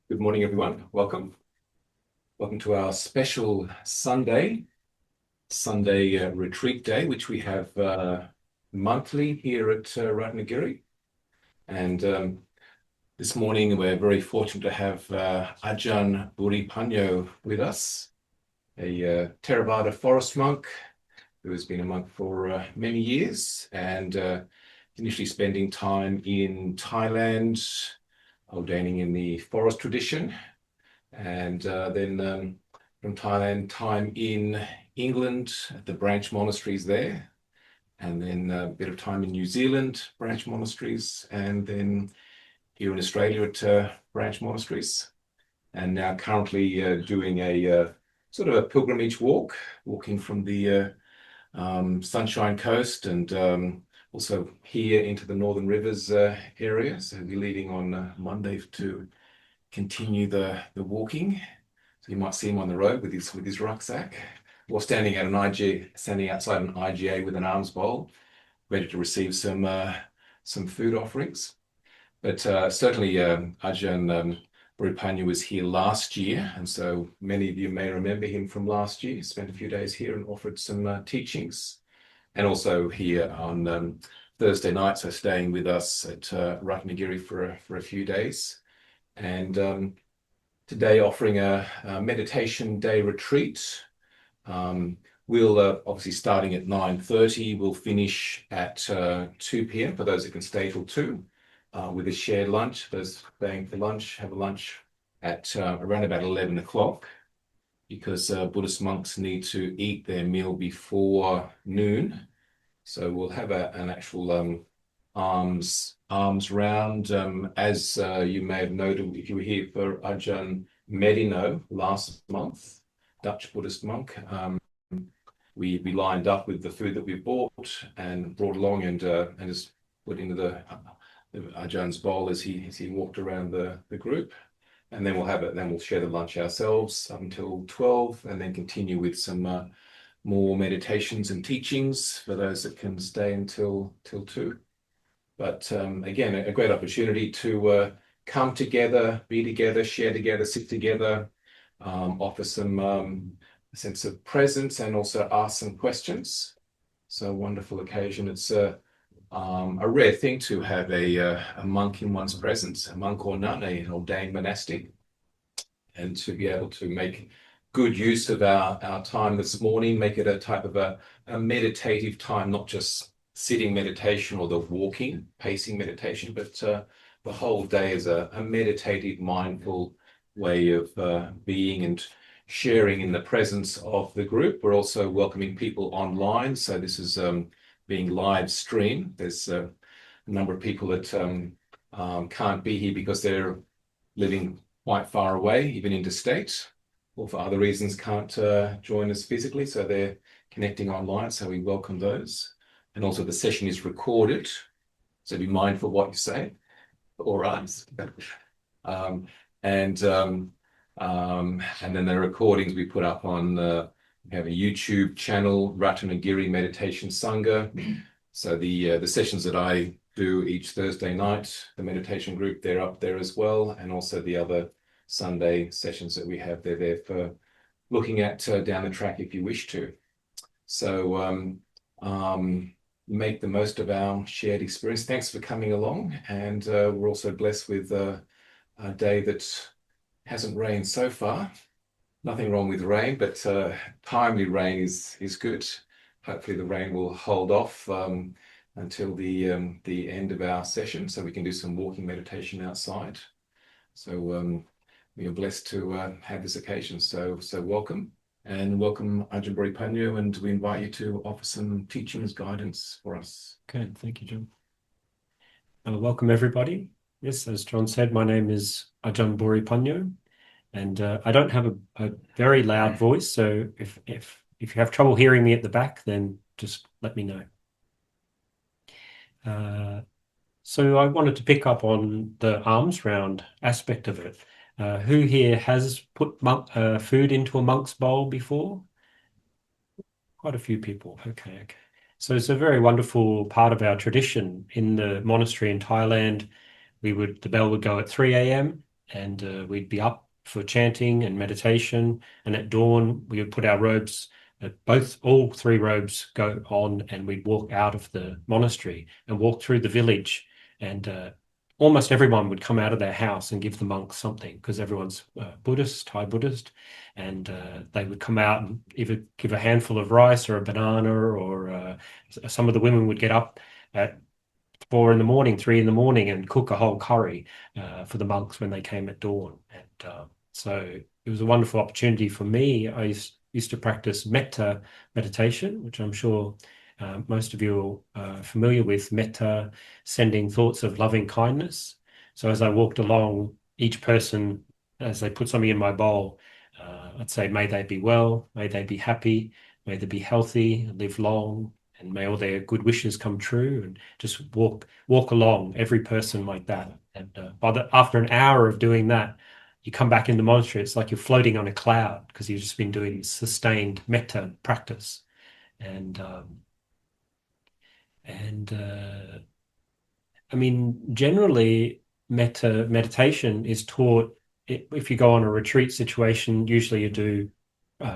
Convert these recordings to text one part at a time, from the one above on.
Good morning, everyone. Welcome. Welcome to our special Sunday retreat day, which we have monthly here at Ratnagiri. And this morning, we're very fortunate to have Ajahn Bhuripanyo with us, a Theravada forest monk who has been a monk for many years and initially spending time in Thailand, ordaining in the forest tradition, and then from Thailand, time in England at the branch monasteries there, and then a bit of time in New Zealand, branch monasteries, and then here in Australia at branch monasteries. And now currently doing a sort of a pilgrimage walking from the Sunshine Coast and also here into the Northern Rivers area. So we'll be leaving on Monday to continue the walking. So you might see him on the road with his rucksack, or standing outside an IGA with an alms bowl, ready to receive some food offerings. But certainly Ajahn Bhuripanyo was here last year, and so many of you may remember him from last year. He spent a few days here and offered some teachings, and also here on Thursday night, so staying with us at Ratnagiri for a few days. And today offering a meditation day retreat. We'll obviously starting at 9:30, we'll finish at 2 p.m. for those who can stay till 2, with a shared lunch. Those staying for lunch, have a lunch at around about 11 o'clock, because Buddhist monks need to eat their meal before noon. So we'll have an actual arms round. As you may have noted, if you were here for Ajahn Medino last month, Dutch Buddhist monk, we lined up with the food that we bought and brought along, and just put into the Ajahn's bowl as he walked around the group. And then we'll share the lunch ourselves up until 12, and then continue with some more meditations and teachings for those that can stay until 2. But again, a great opportunity to come together, be together, share together, sit together, offer some sense of presence, and also ask some questions. So a wonderful occasion. It's a rare thing to have a monk in one's presence, a monk or nun, an ordained monastic, and to be able to make good use of our time this morning, make it a type of a meditative time, not just sitting meditation or the walking, pacing meditation, but the whole day is a meditative, mindful way of being and sharing in the presence of the group. We're also welcoming people online, so this is being live streamed. There's a number of people that can't be here because they're living quite far away, even interstate, or for other reasons can't join us physically, so they're connecting online, so we welcome those. And also the session is recorded, so be mindful what you say or ask. And then the recordings we put up on, we have a YouTube channel, Ratnagiri Meditation Sangha. So the sessions that I do each Thursday night, the meditation group, they're up there as well, and also the other Sunday sessions that we have, they're there for looking at down the track if you wish to. So make the most of our shared experience. Thanks for coming along, and we're also blessed with a day that hasn't rained so far. Nothing wrong with rain, but timely rain is good. Hopefully the rain will hold off until the end of our session, so we can do some walking meditation outside. So we are blessed to have this occasion. So welcome. And welcome, Ajahn Bhuripanyo, and we invite you to offer some teachings, guidance for us. Okay, thank you, John. Welcome, everybody. Yes, as John said, my name is Ajahn Bhuripanyo, and I don't have a very loud voice, so if you have trouble hearing me at the back, then just let me know. So I wanted to pick up on the alms round aspect of it. Who here has put food into a monk's bowl before? Quite a few people. Okay. So it's a very wonderful part of our tradition. In the monastery in Thailand, the bell would go at 3 a.m. and we'd be up for chanting and meditation. And at dawn, we would put our robes, all three robes go on, and we'd walk out of the monastery and walk through the village. And almost everyone would come out of their house and give the monks something because everyone's Buddhist, Thai Buddhist. And they would come out and either give a handful of rice or a banana, or some of the women would get up at 4 in the morning, 3 in the morning, and cook a whole curry for the monks when they came at dawn. And so it was a wonderful opportunity for me. I used to practice metta meditation, which I'm sure most of you are familiar with. Metta, sending thoughts of loving kindness. So as I walked along, each person, as they put something in my bowl, I'd say, may they be well, may they be happy, may they be healthy, live long, and may all their good wishes come true. And just walk along every person like that. And after an hour of doing that, you come back in the monastery, it's like you're floating on a cloud because you've just been doing sustained metta practice. And I mean, generally, meditation is taught. If you go on a retreat situation, usually you do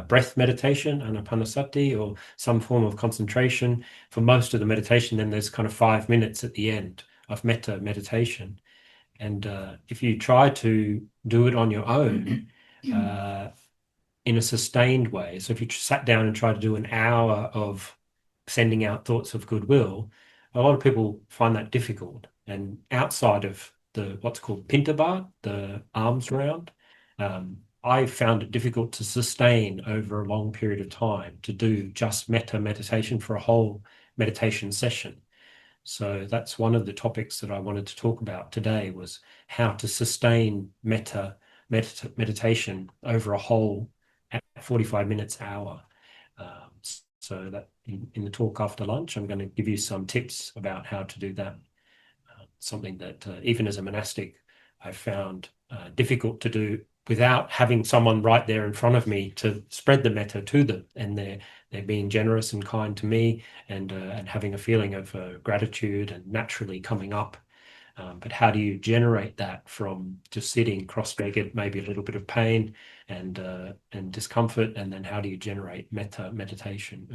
breath meditation, anapanasati, or some form of concentration for most of the meditation. Then there's kind of 5 minutes at the end of metta meditation. And if you try to do it on your own, uh, in a sustained way, so if you sat down and tried to do an hour of sending out thoughts of goodwill, a lot of people find that difficult. And outside of the what's called pintabat, the alms round, I found it difficult to sustain over a long period of time to do just metta meditation for a whole meditation session. So that's one of the topics that I wanted to talk about today, was how to sustain meditation over a whole 45 minutes, hour. So that in the talk after lunch, I'm going to give you some tips about how to do that. Something that even as a monastic, I found difficult to do without having someone right there in front of me to spread the metta to them. And they're being generous and kind to me, and having a feeling of gratitude and naturally coming up. But how do you generate that from just sitting cross-legged, maybe a little bit of pain and discomfort, and then how do you generate metta meditation,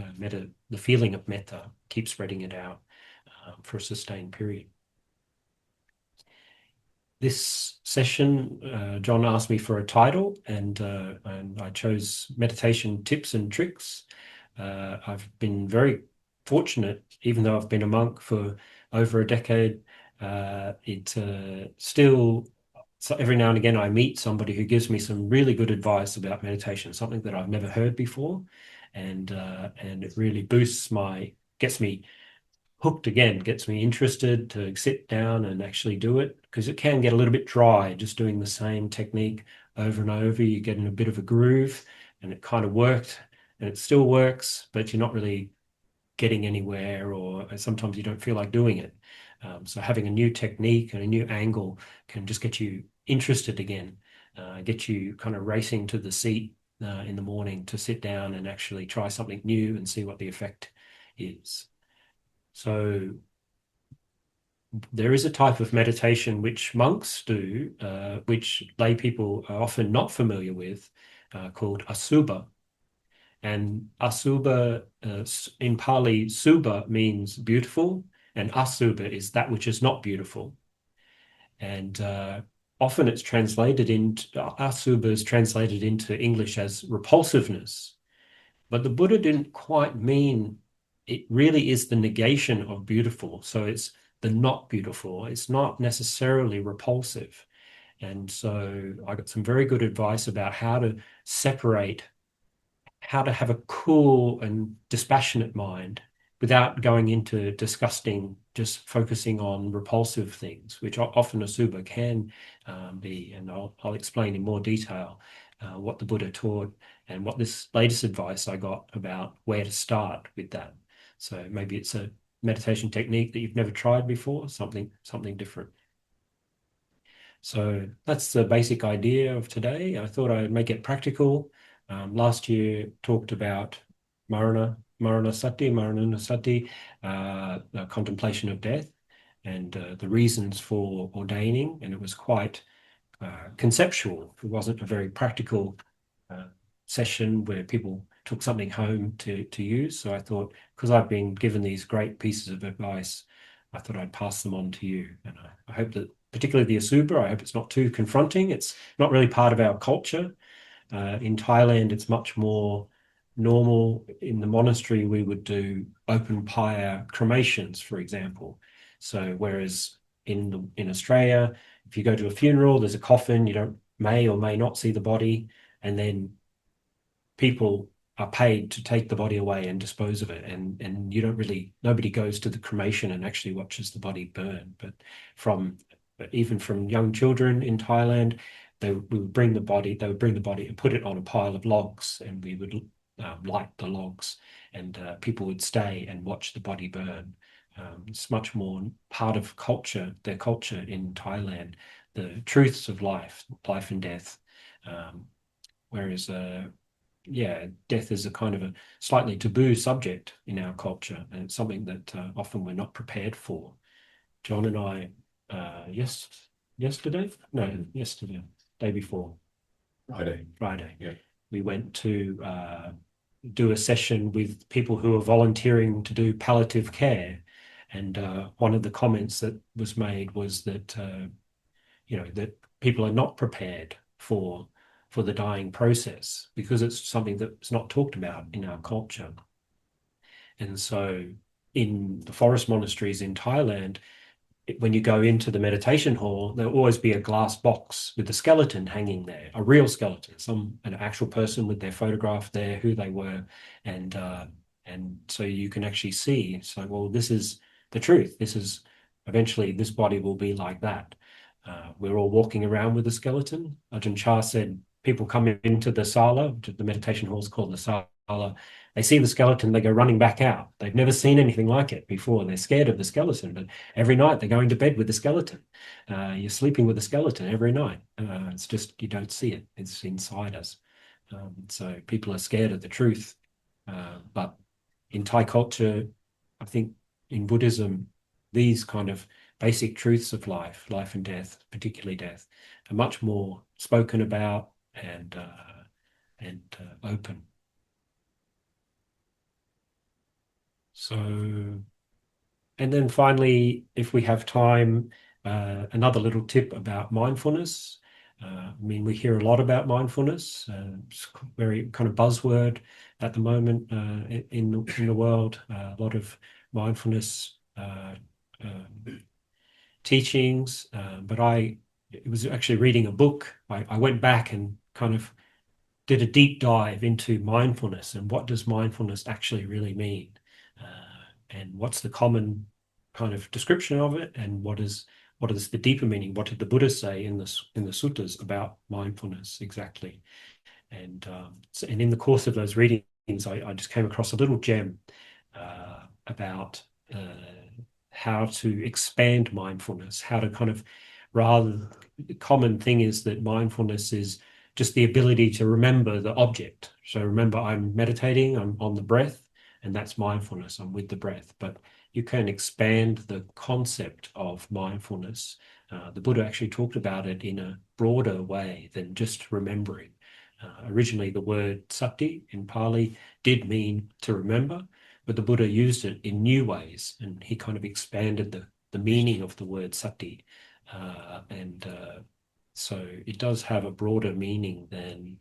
the feeling of metta, keep spreading it out for a sustained period. This session, John asked me for a title, and I chose meditation tips and tricks. I've been very fortunate, even though I've been a monk for over a decade. So every now and again I meet somebody who gives me some really good advice about meditation, something that I've never heard before, and it really gets me hooked again, gets me interested to sit down and actually do it, because it can get a little bit dry just doing the same technique over and over. You get in a bit of a groove, and it kind of worked, and it still works, but you're not really getting anywhere, or sometimes you don't feel like doing it. So having a new technique and a new angle can just get you interested again, get you kind of racing to the seat in the morning to sit down and actually try something new and see what the effect is. So there is a type of meditation which monks do, which lay people are often not familiar with, called asubha. And asubha, in Pali, subha means beautiful, and asubha is that which is not beautiful. And often it's translated into, asubha is translated into English as repulsiveness. But the Buddha didn't quite mean, it really is the negation of beautiful. So it's the not beautiful. It's not necessarily repulsive. And so I got some very good advice about how to have a cool and dispassionate mind without going into disgusting, just focusing on repulsive things, which often a subha can be. And I'll explain in more detail what the Buddha taught and what this latest advice I got about where to start with that. So maybe it's a meditation technique that you've never tried before, something different. So that's the basic idea of today. I thought I'd make it practical. Last year talked about Maranasati, the contemplation of death, and the reasons for ordaining, and it was quite conceptual. It wasn't a very practical uh, session where people took something home to use. So I thought, because I've been given these great pieces of advice, I thought I'd pass them on to you. And I hope that, particularly the Asubra, I hope it's not too confronting. It's not really part of our culture. In Thailand, it's much more normal. In the monastery, we would do open pyre cremations, for example. So whereas in Australia, if you go to a funeral, there's a coffin, you don't may or may not see the body, and then people are paid to take the body away and dispose of it. And you don't really, nobody goes to the cremation and actually watches the body burn. From even from young children in Thailand, we would bring the body, they would bring the body and put it on a pile of logs, and we would light the logs, and people would stay and watch the body burn. It's much more part of culture, their culture in Thailand, the truths of life, life and death. Whereas yeah, death is a kind of a slightly taboo subject in our culture, and it's something that often we're not prepared for. John and I, yesterday, no, yesterday, day before, Friday, Yeah. we went to do a session with people who are volunteering to do palliative care, and one of the comments that was made was that that people are not prepared for the dying process because it's something that's not talked about in our culture. And so in the forest monasteries in Thailand, when you go into the meditation hall, there'll always be a glass box with a skeleton hanging there, a real skeleton, an actual person with their photograph there, who they were, and so you can actually see. It's like, well, this is the truth. This is eventually this body will be like that. We're all walking around with a skeleton. Ajahn Chah said people come into the sala, the meditation hall is called the sala. They see the skeleton, they go running back out. They've never seen anything like it before. They're scared of the skeleton, but every night they're going to bed with the skeleton. You're sleeping with a skeleton every night. It's just you don't see it. It's inside us. So people are scared of the truth. But in Thai culture, I think in Buddhism, these kind of basic truths of life and death, particularly death, are much more spoken about and open. So and then finally, if we have time, another little tip about mindfulness. I mean, we hear a lot about mindfulness. It's very kind of buzzword at the moment in the world. A lot of mindfulness teachings, but I was actually reading a book. I went back and kind of did a deep dive into mindfulness and what does mindfulness actually really mean, and what's the common kind of description of it, and what is the deeper meaning? What did the Buddha say in the suttas about mindfulness exactly? And in the course of those readings, I just came across a little gem about how to expand mindfulness, how to kind of rather the common thing is that mindfulness is just the ability to remember the object. So remember, I'm meditating, I'm on the breath, and that's mindfulness. I'm with the breath. But you can expand the concept of mindfulness. The Buddha actually talked about it in a broader way than just remembering. Originally, the word sati in Pali did mean to remember, but the Buddha used it in new ways, and he kind of expanded the meaning of the word sati. And So it does have a broader meaning than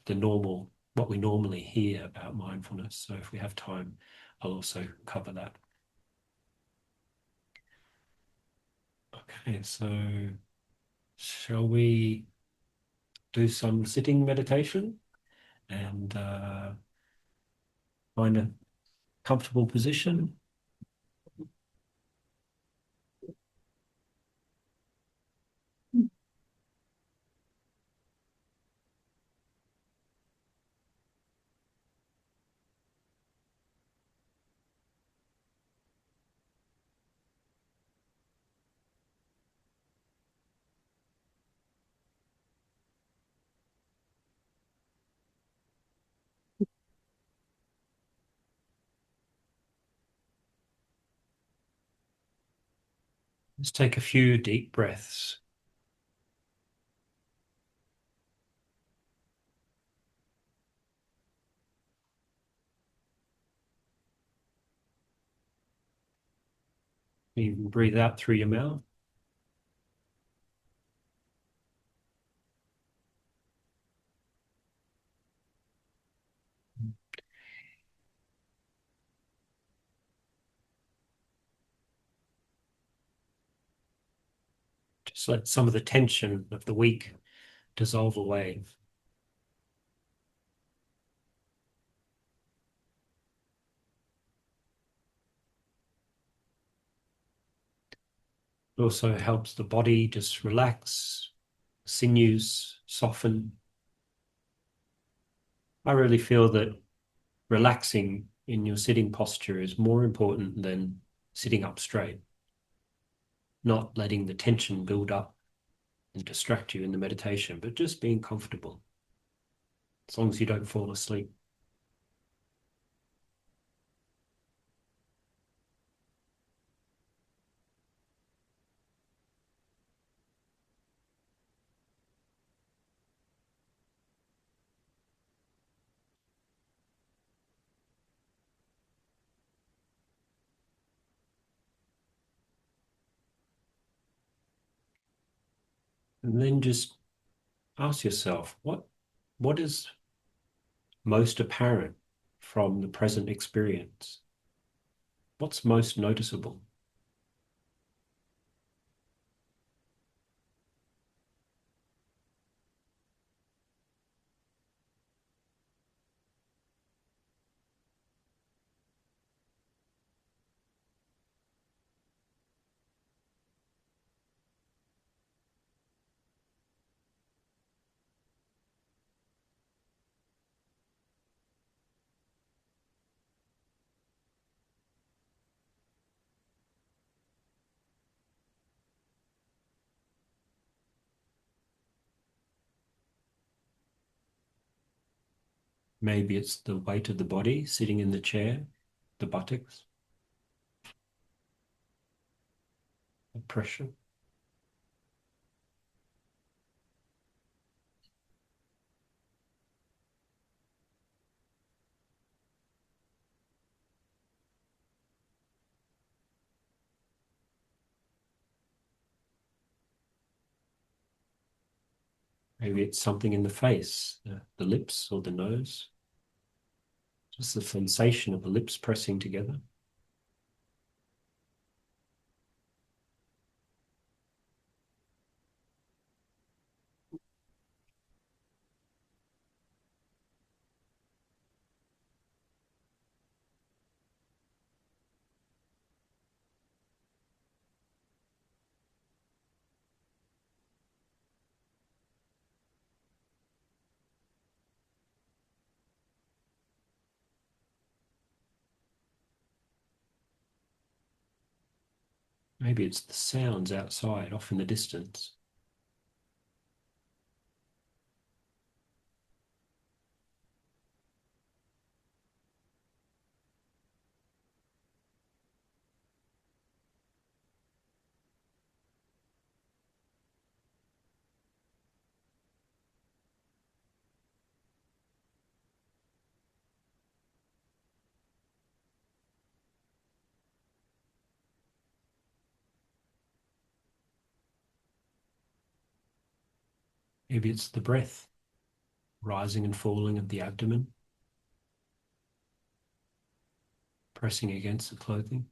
the normal what we normally hear about mindfulness. So if we have time, I'll also cover that. Okay, so shall we do some sitting meditation and find a comfortable position? Let's take a few deep breaths. You can breathe out through your mouth. Just let some of the tension of the week dissolve away. It also helps the body just relax, sinews soften. I really feel that relaxing in your sitting posture is more important than sitting up straight, not letting the tension build up and distract you in the meditation, but just being comfortable, as long as you don't fall asleep. And then just ask yourself, what is most apparent from the present experience? What's most noticeable? Maybe it's the weight of the body sitting in the chair, the buttocks, the pressure. Maybe it's something in the face, the lips or the nose, just the sensation of the lips pressing together. Maybe it's the sounds outside, off in the distance. Maybe it's the breath rising and falling of the abdomen, pressing against the clothing.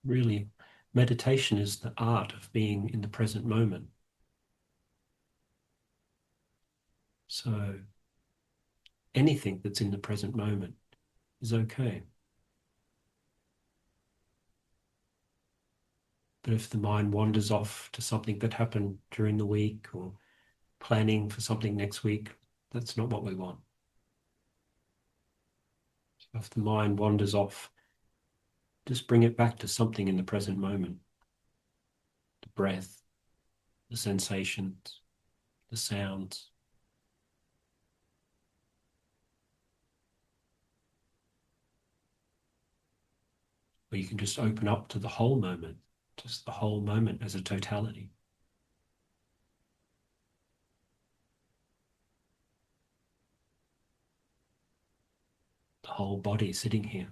Really, meditation is the art of being in the present moment. So anything that's in the present moment is okay. But if the mind wanders off to something that happened during the week or planning for something next week, that's not what we want. So if the mind wanders off, just bring it back to something in the present moment. The breath, the sensations, the sounds. Or you can just open up to the whole moment, just the whole moment as a totality. The whole body sitting here.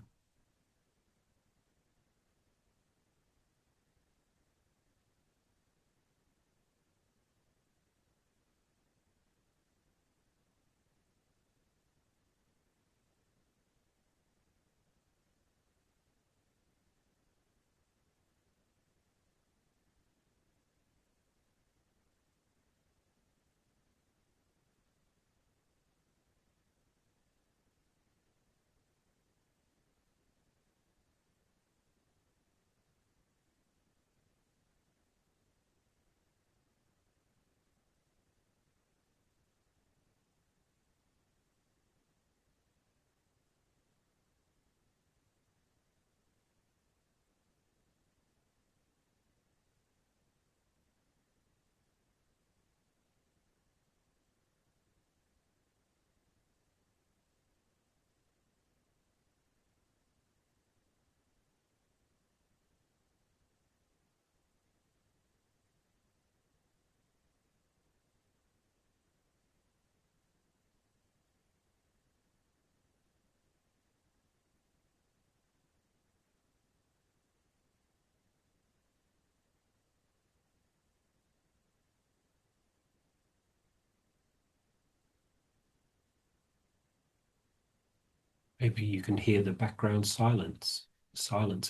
Maybe you can hear the background silence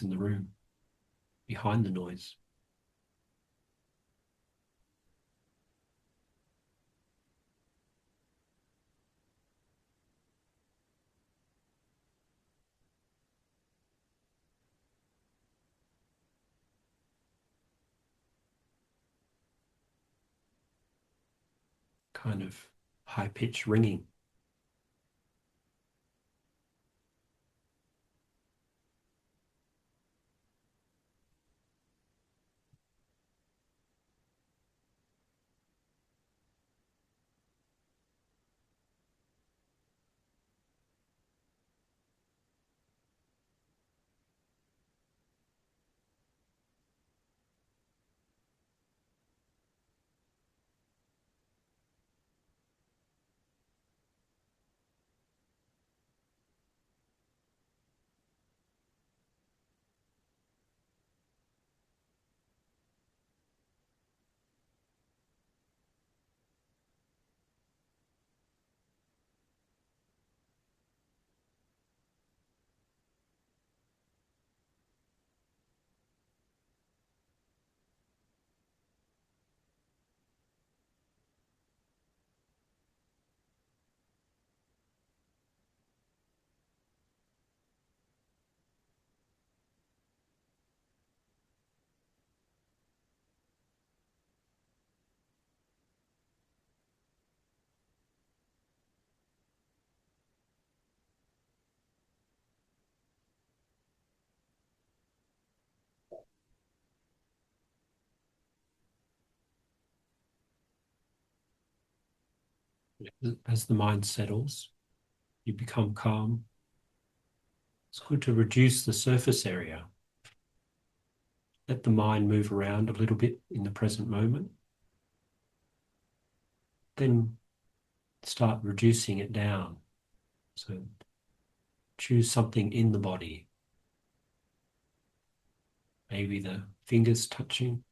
in the room behind the noise. Kind of high-pitched ringing. As the mind settles, you become calm. It's good to reduce the surface area. Let the mind move around a little bit in the present moment. Then start reducing it down. So choose something in the body. Maybe the fingers touching,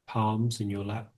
palms in your lap.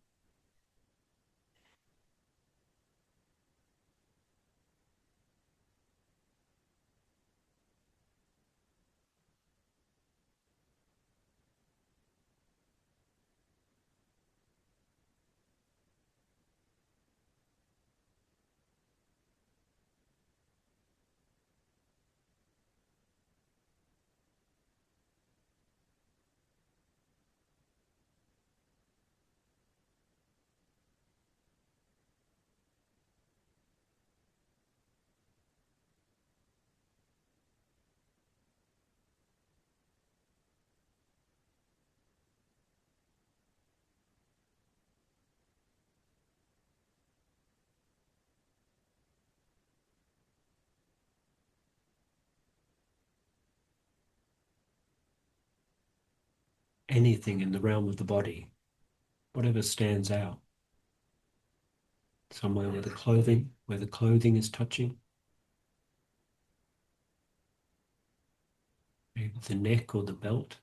anything in the realm of the body, whatever stands out. Somewhere where the clothing is touching, maybe the neck or the belt.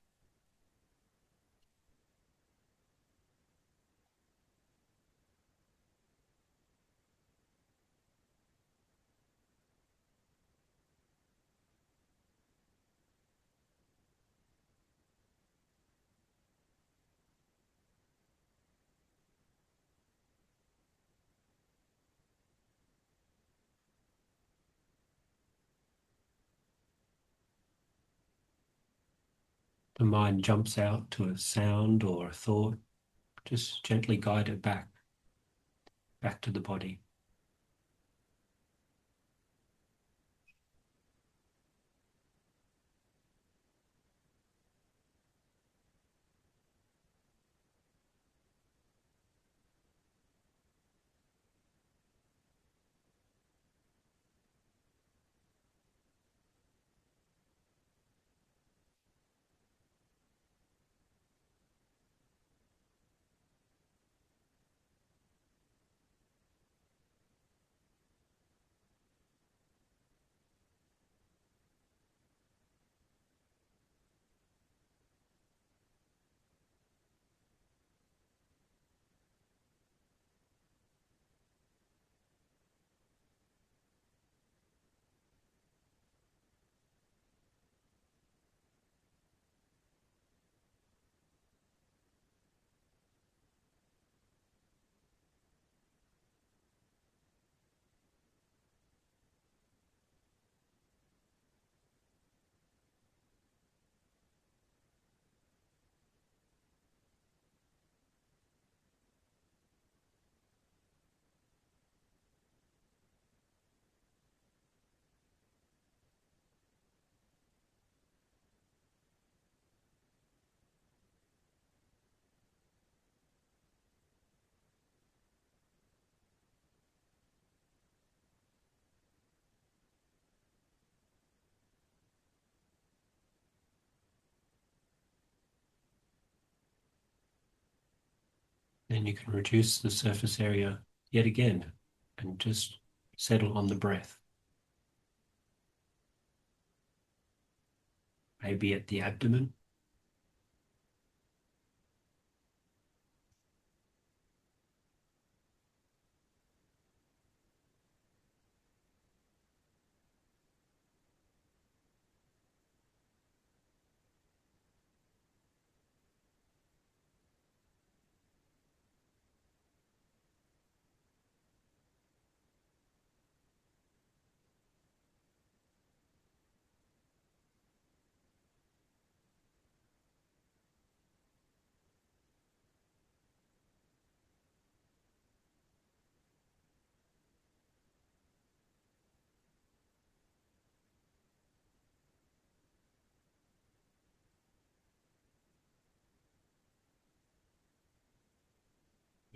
The mind jumps out to a sound or a thought, just gently guide it back to the body. Then you can reduce the surface area yet again and just settle on the breath. Maybe at the abdomen,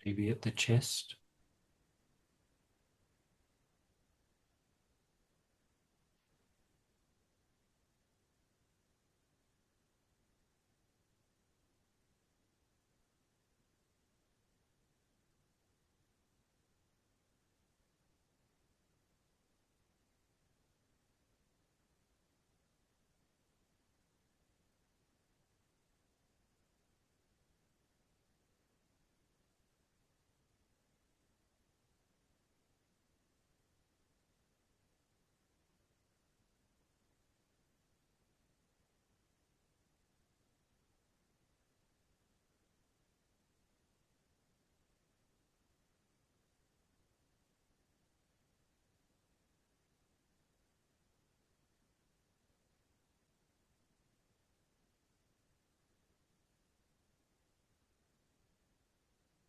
maybe at the chest,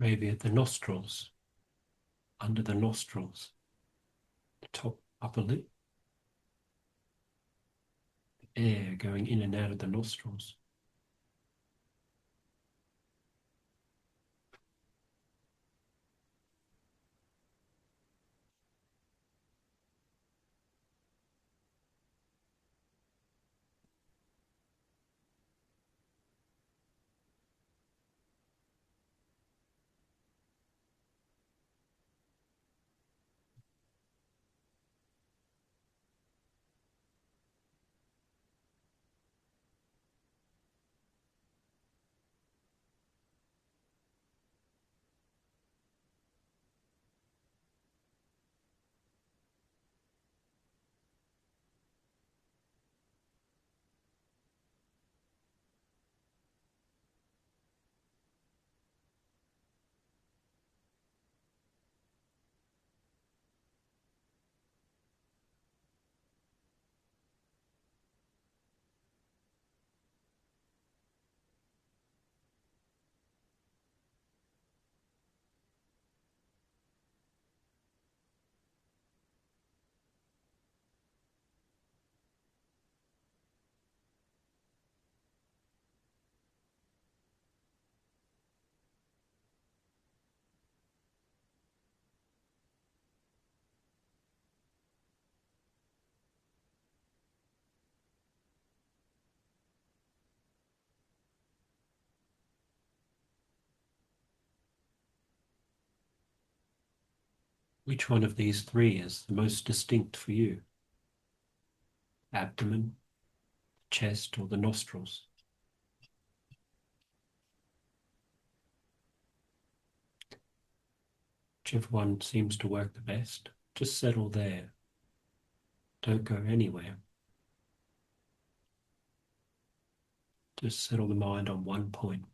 maybe at the nostrils, under the nostrils, the top upper lip, air going in and out of the nostrils. Which one of these three is the most distinct for you? Abdomen, chest, or the nostrils? Whichever one seems to work the best, just settle there. Don't go anywhere. Just settle the mind on one point.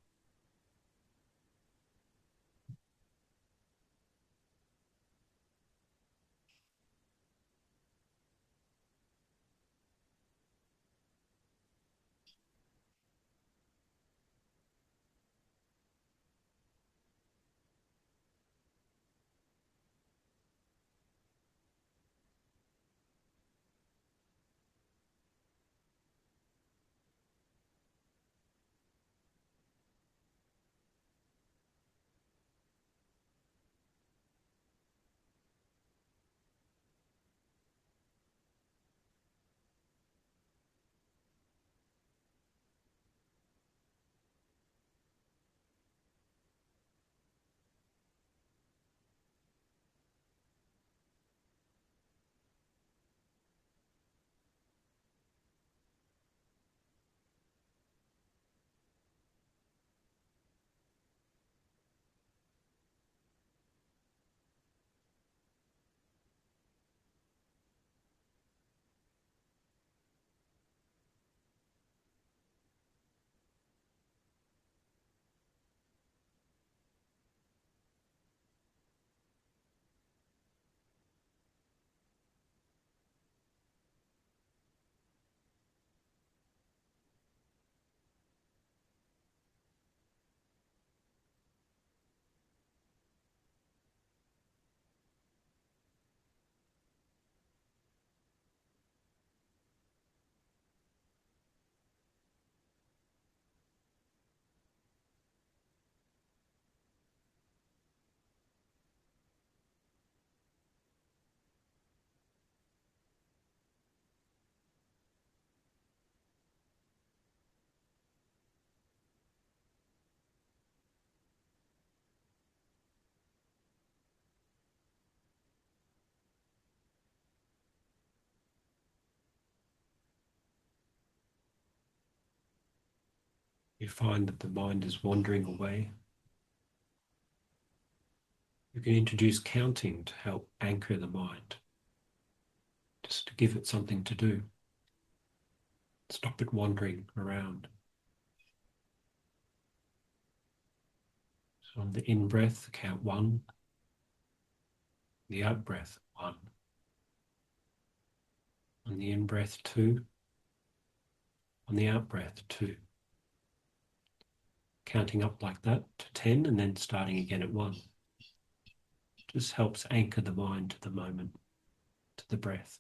You find that the mind is wandering away. You can introduce counting to help anchor the mind, just to give it something to do. Stop it wandering around. So on the in-breath, count 1. The out-breath, 1. On the in-breath, 2. On the out-breath, 2. Counting up like that to 10 and then starting again at 1. Just helps anchor the mind to the moment, to the breath.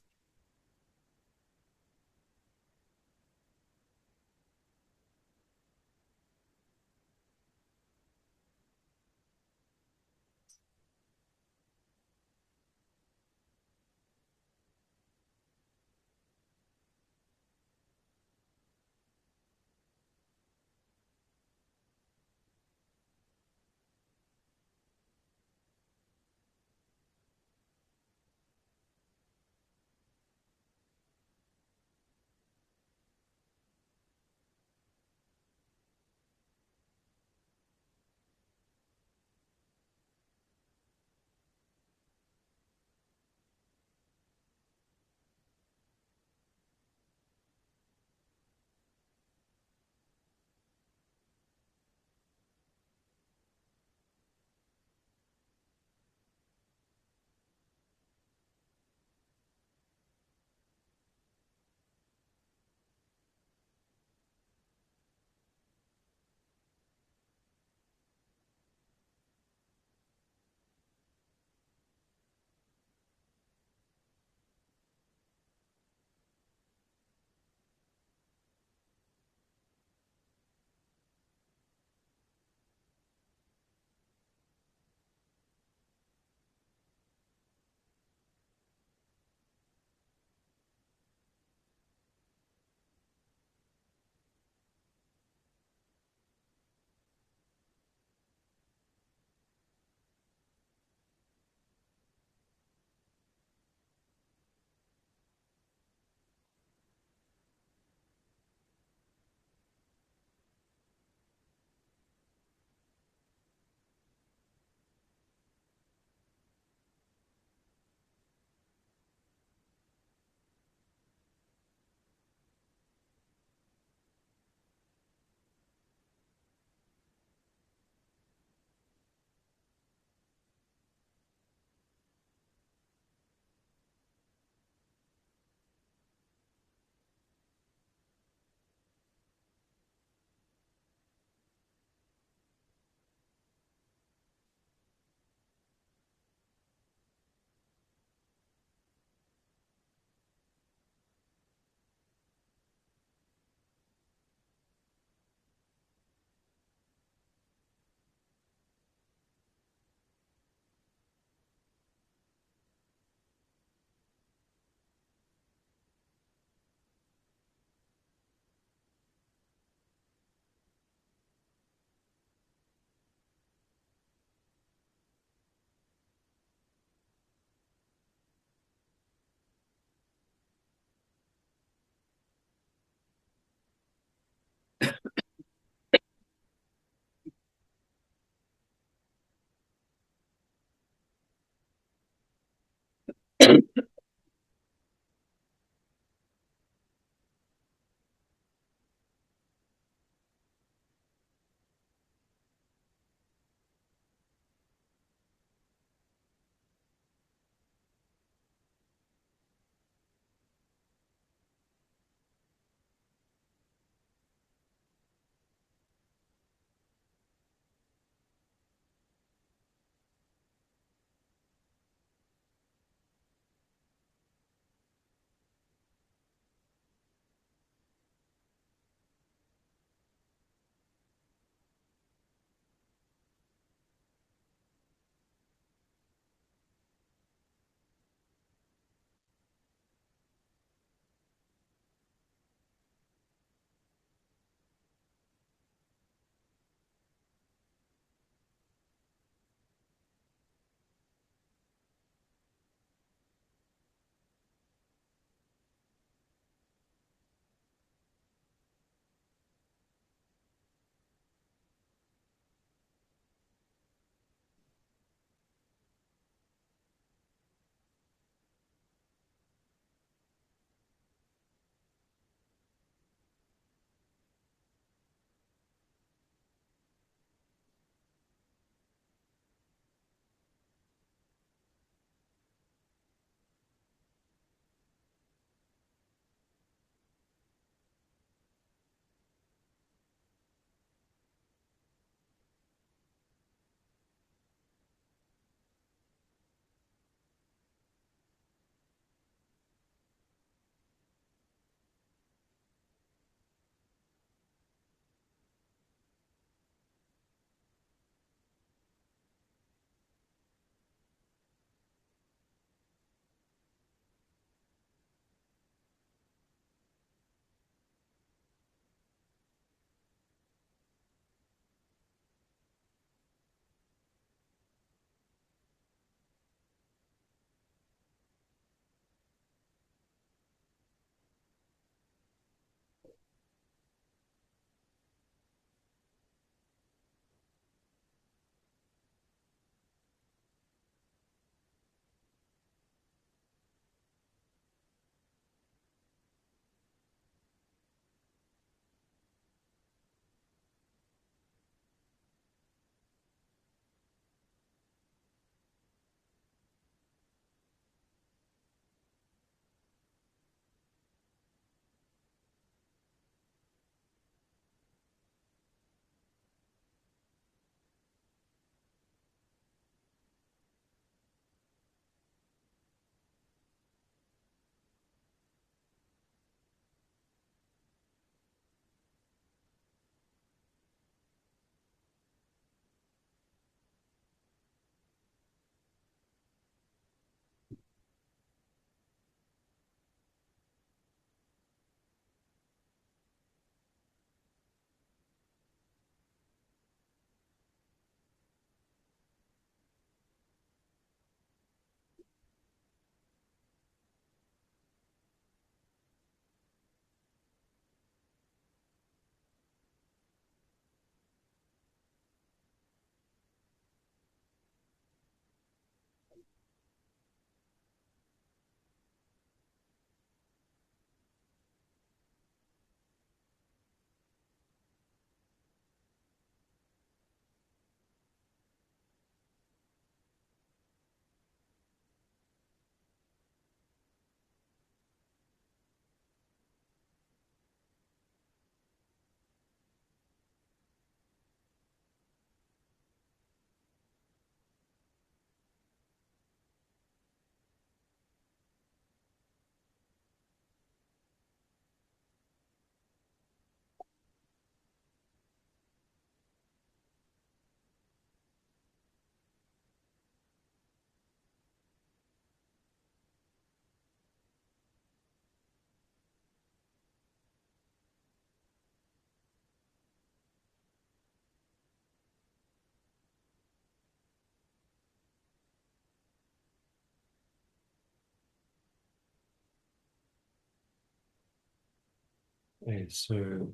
Okay, so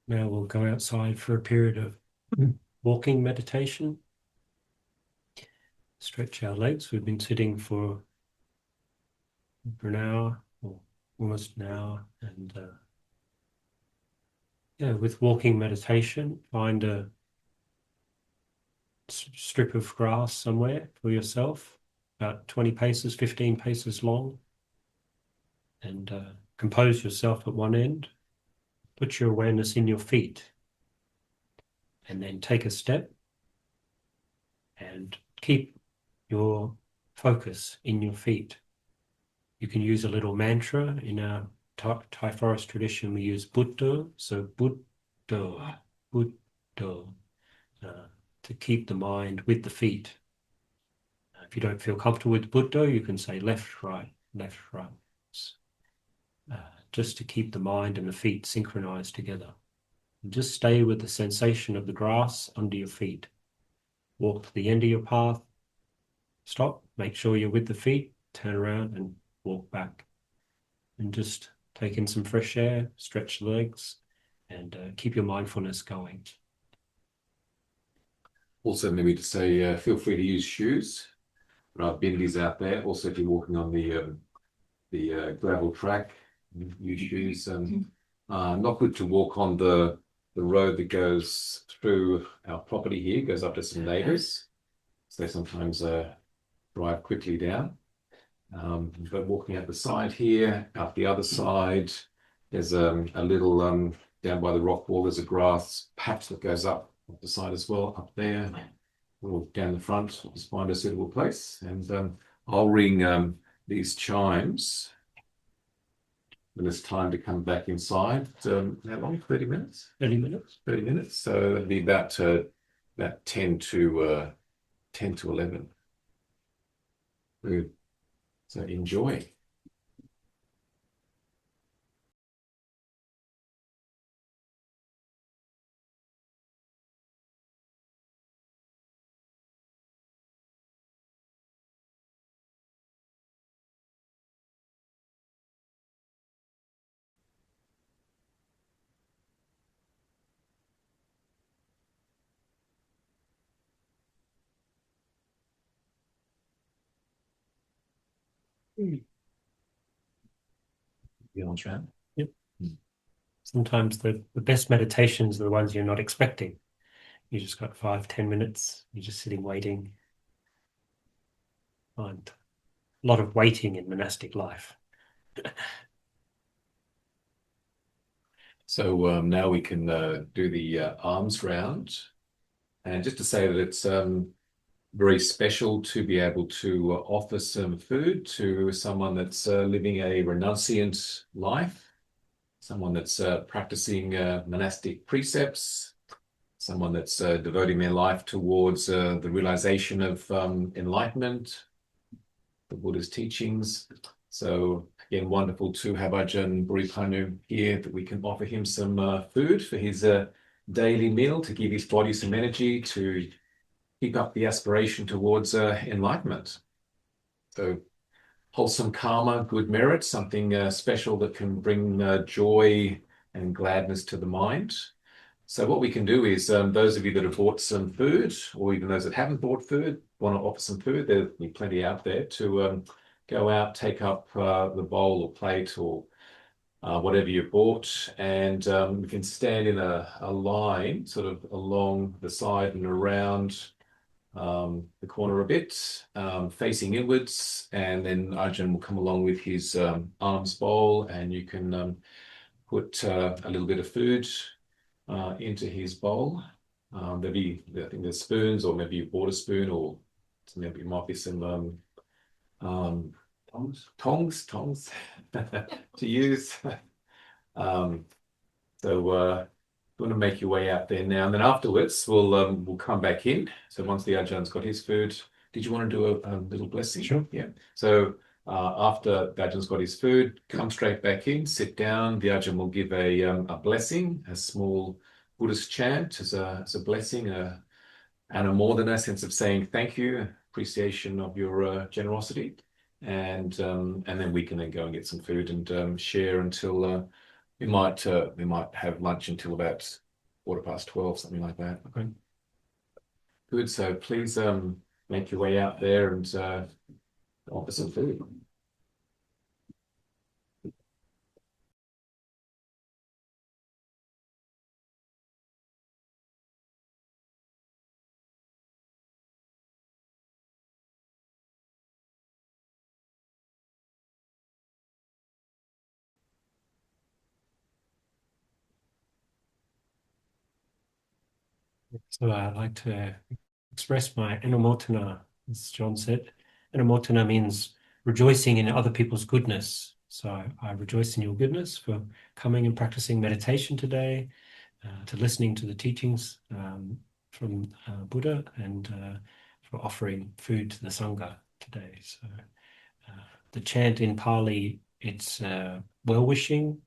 now we'll go outside for a period of walking meditation. Stretch our legs. We've been sitting for an hour or almost an hour, and yeah, with walking meditation, find a strip of grass somewhere for yourself, about 20 paces, 15 paces long, and compose yourself at one end. Put your awareness in your feet, and then take a step and keep your focus in your feet. You can use a little mantra. In our Thai forest tradition, we use Buddha, so Buddha, Buddha, to keep the mind with the feet. If you don't feel comfortable with Buddha, you can say left, right, left, right. Just to keep the mind and the feet synchronized together. And just stay with the sensation of the grass under your feet. Walk to the end of your path, stop, make sure you're with the feet, turn around and walk back. And just take in some fresh air, stretch the legs, and keep your mindfulness going. Also, maybe to say, feel free to use shoes. There are bendies out there. Also, if you're walking on the gravel track, use shoes. Not good to walk on the road that goes through our property here, goes up to some neighbours. So they sometimes drive quickly down. But walking out the side here, out the other side, there's a little down by the rock wall, there's a grass patch that goes up the side as well, up there, or down the front. Just find a suitable place, and I'll ring these chimes when it's time to come back inside. How long? 30 minutes? 30 minutes. 30 minutes. So it'll be about 10 to 11. Good. So enjoy. You on track? Yep. Sometimes the best meditations are the ones you're not expecting. You just got 5-10 minutes. You're just sitting waiting. Find a lot of waiting in monastic life. So now we can do the arms round. And just to say that it's very special to be able to offer some food to someone that's living a renunciant life, someone that's practicing monastic precepts, someone that's devoting their life towards the realization of enlightenment, the Buddha's teachings. So again, wonderful to have Ajahn Bhuripanyo here, that we can offer him some food for his daily meal, to give his body some energy, to keep up the aspiration towards enlightenment. So wholesome karma, good merit, something special that can bring joy and gladness to the mind. So what we can do is, those of you that have bought some food, or even those that haven't bought food, want to offer some food, there'll be plenty out there to go out, take up the bowl or plate or whatever you bought, and we can stand in a line sort of along the side and around the corner a bit, facing inwards, and then Ajahn will come along with his alms bowl, and you can put a little bit of food into his bowl. Maybe I think there's spoons, or maybe you bought a spoon, or maybe it might be some tongs to use. So you want to make your way out there now, and then afterwards we'll come back in. So once the Ajahn has got his food, did you want to do a little blessing? Sure. Yeah. So after the Ajahn has got his food, come straight back in, sit down. The Ajahn will give a blessing, a small Buddhist chant as a blessing, and a more than a sense of saying thank you, appreciation of your generosity, and then we can then go and get some food and share until we might have lunch until about 12:15, something like that. Okay. Good. So please make your way out there and offer some food. So I'd like to express my enamotana, as John said. Enamotana means rejoicing in other people's goodness. So I rejoice in your goodness for coming and practicing meditation today, to listening to the teachings from Buddha, and for offering food to the Sangha today. So the chant in Pali, it's well-wishing.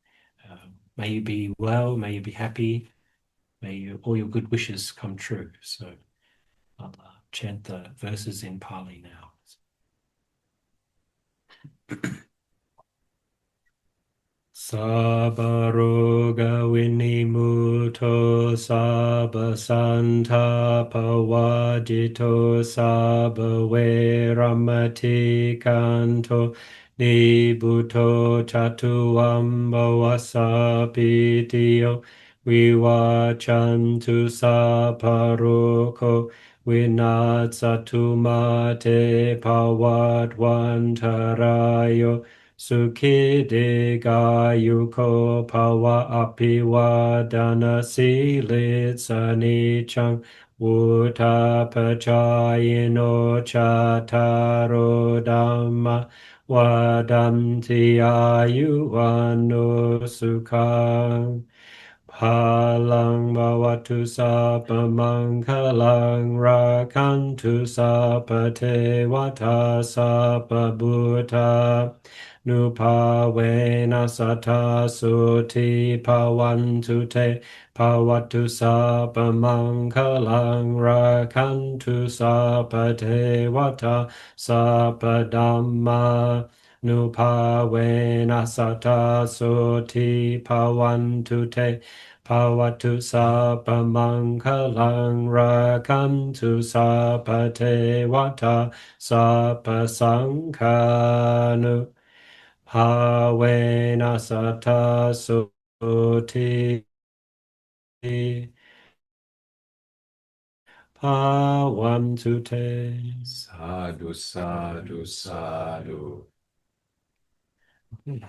May you be well, may you be happy, may all your good wishes come true. So I'll chant the verses in Pali now. Sabaroga vinimuto sabba santapavadito sabba veramati kanto nibuto chatuamba vasapitiyo vivachantu saparoko vinatsatu mate pawadvantarayo Sukhidegayuko Pawa Apiwadana Silitsa Nichang Utapachayino Chataro Dhamma Vadanti Ayuvano Sukhang Palang bhavatu sabba manghalang rakantu sabba tevata sabba bhuta nupavena sata suti pavantu te pavatu sabba manghalang rakantu sabba tevata sabba dhamma nupavena sata suti pavantu te Pavatu sapa manghalang rakantu sapa tevata sapa sankhanu havena sata suti pavantu te. Sadhu, sadhu, sadhu. Okay.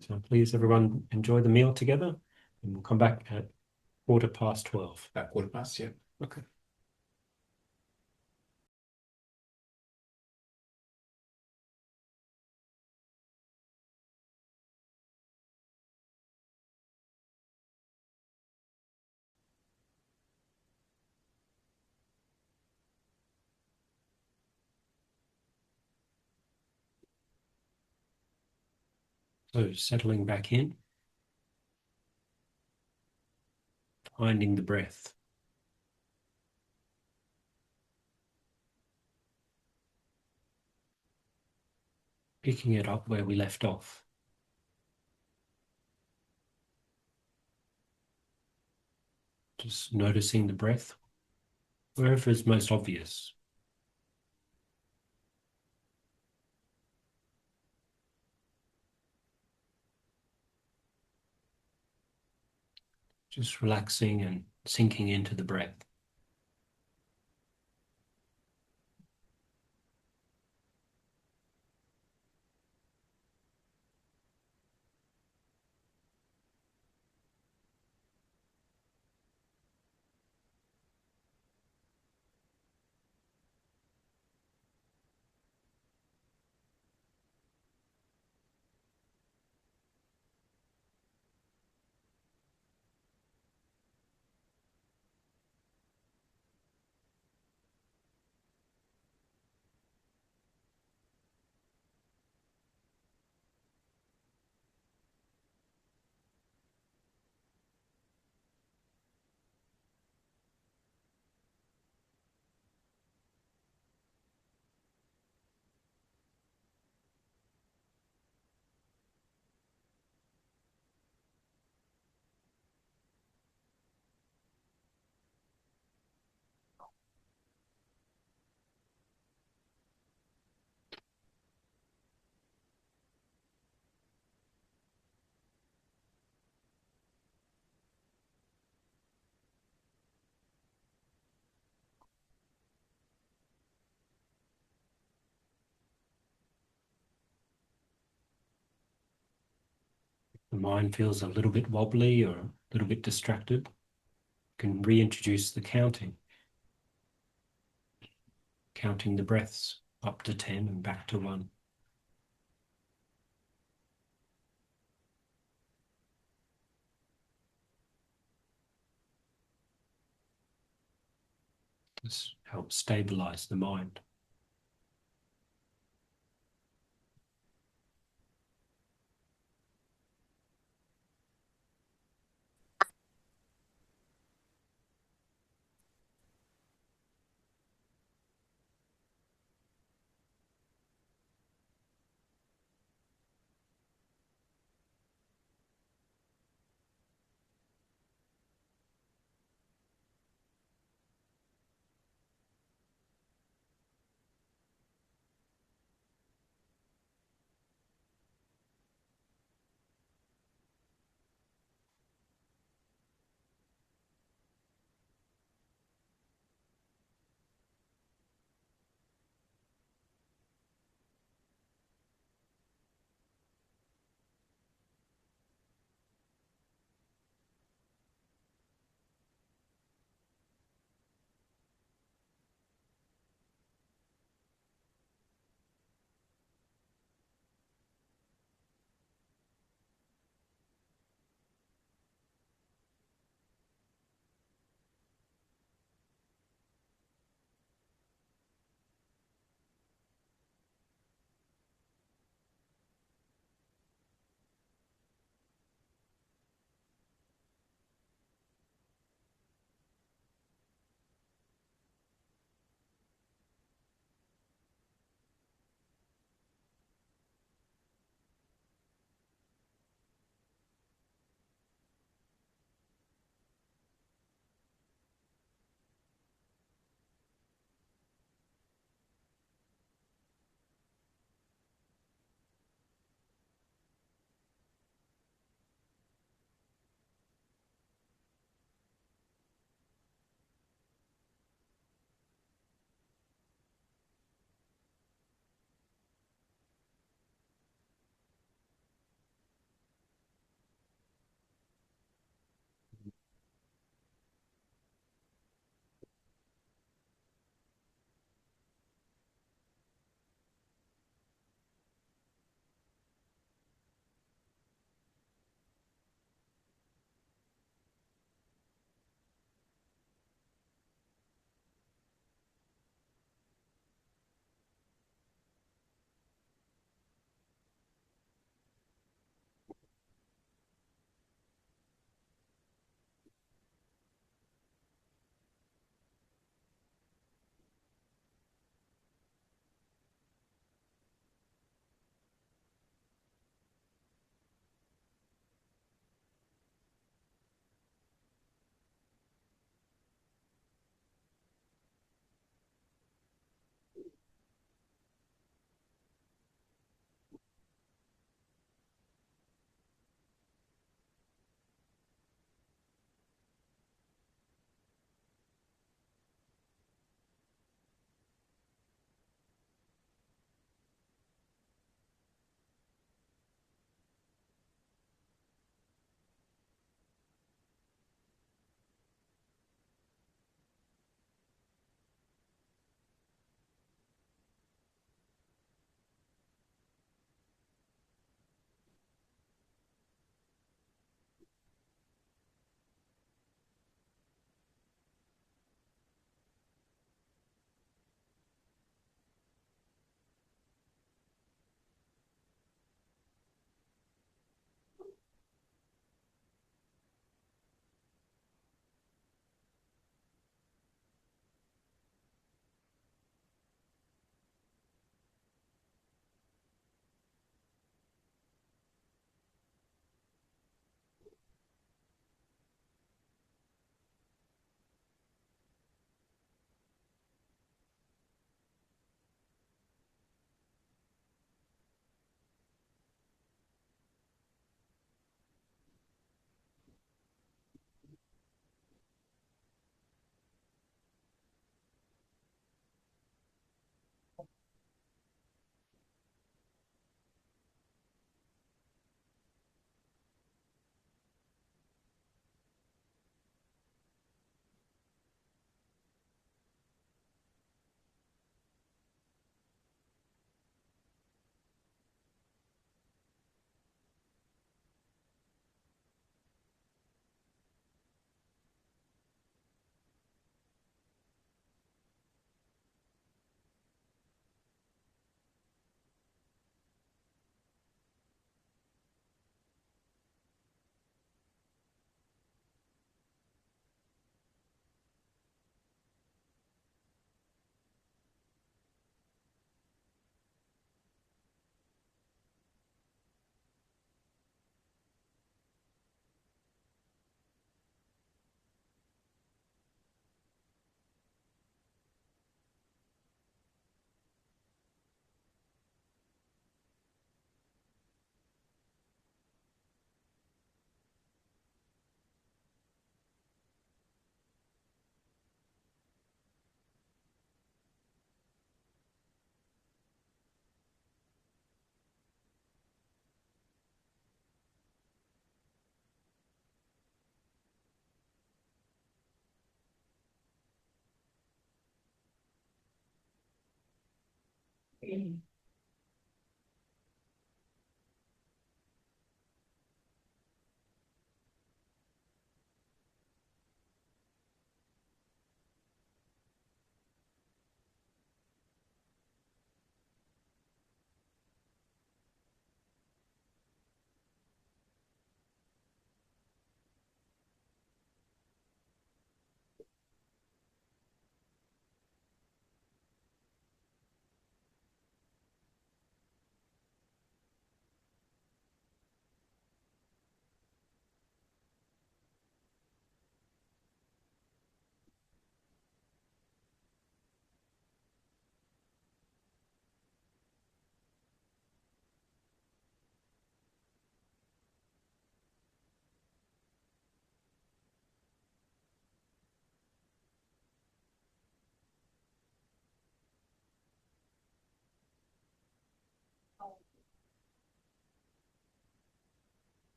So please everyone enjoy the meal together, and we'll come back at 12:15. About 12:15, yeah. Okay. So settling back in, finding the breath. Picking it up where we left off. Just noticing the breath wherever is most obvious. Just relaxing and sinking into the breath. the mind feels a little bit wobbly or a little bit distracted, you can reintroduce the counting the breaths up to 10 and back to 1. This helps stabilize the mind.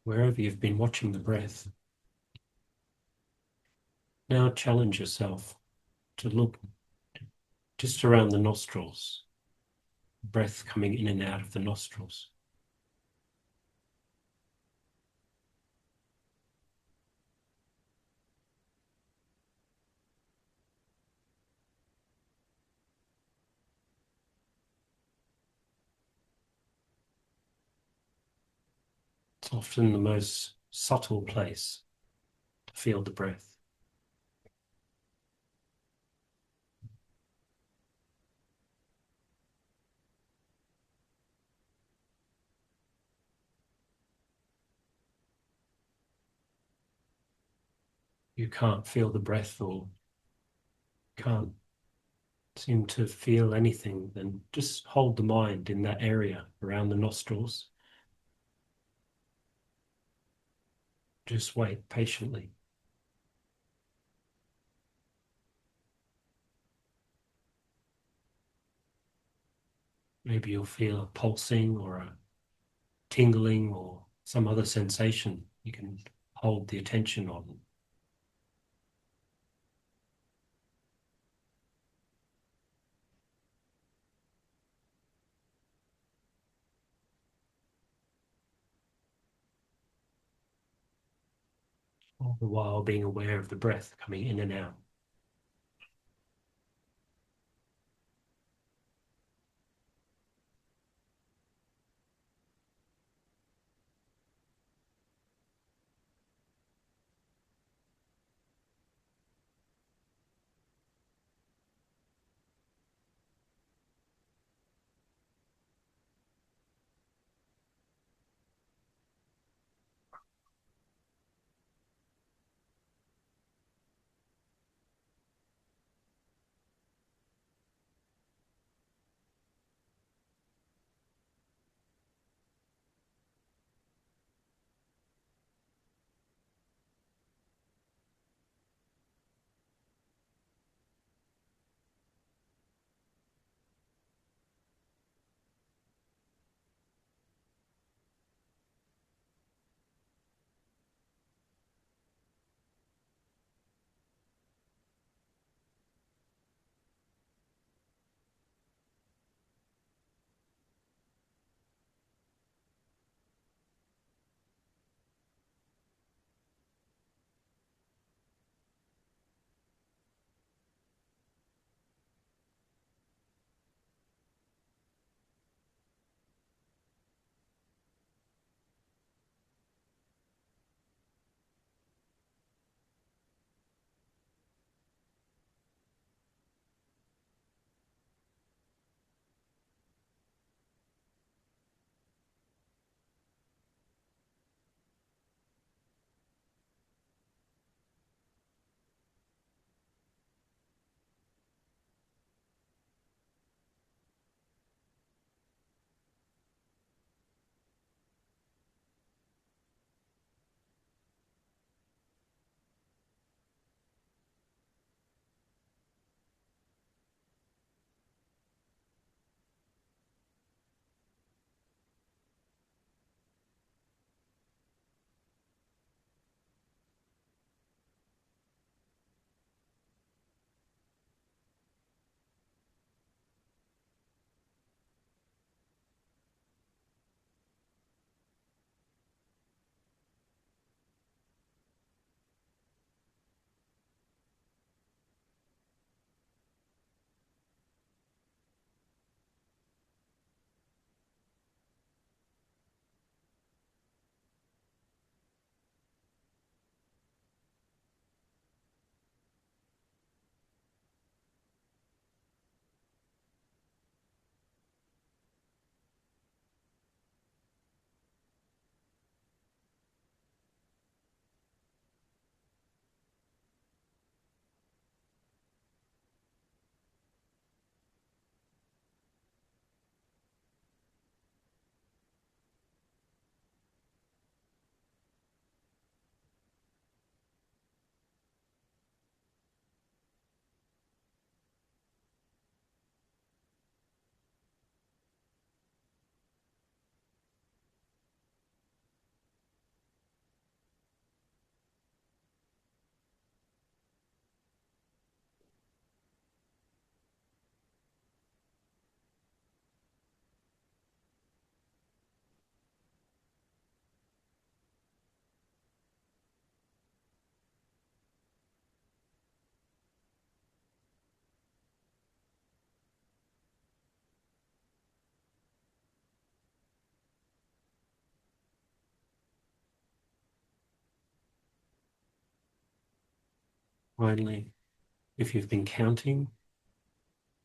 Wherever you've been watching the breath, now challenge yourself to look just around the nostrils, breath coming in and out of the nostrils. It's often the most subtle place to feel the breath. You can't feel the breath or can't seem to feel anything, then just hold the mind in that area around the nostrils. Just wait patiently. Maybe you'll feel a pulsing or a tingling or some other sensation you can hold the attention on. All the while being aware of the breath coming in and out. Finally, if you've been counting,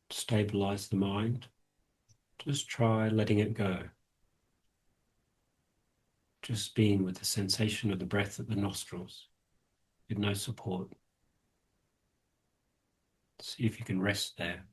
stabilize the mind. Just try letting it go. Just being with the sensation of the breath at the nostrils with no support. See if you can rest there.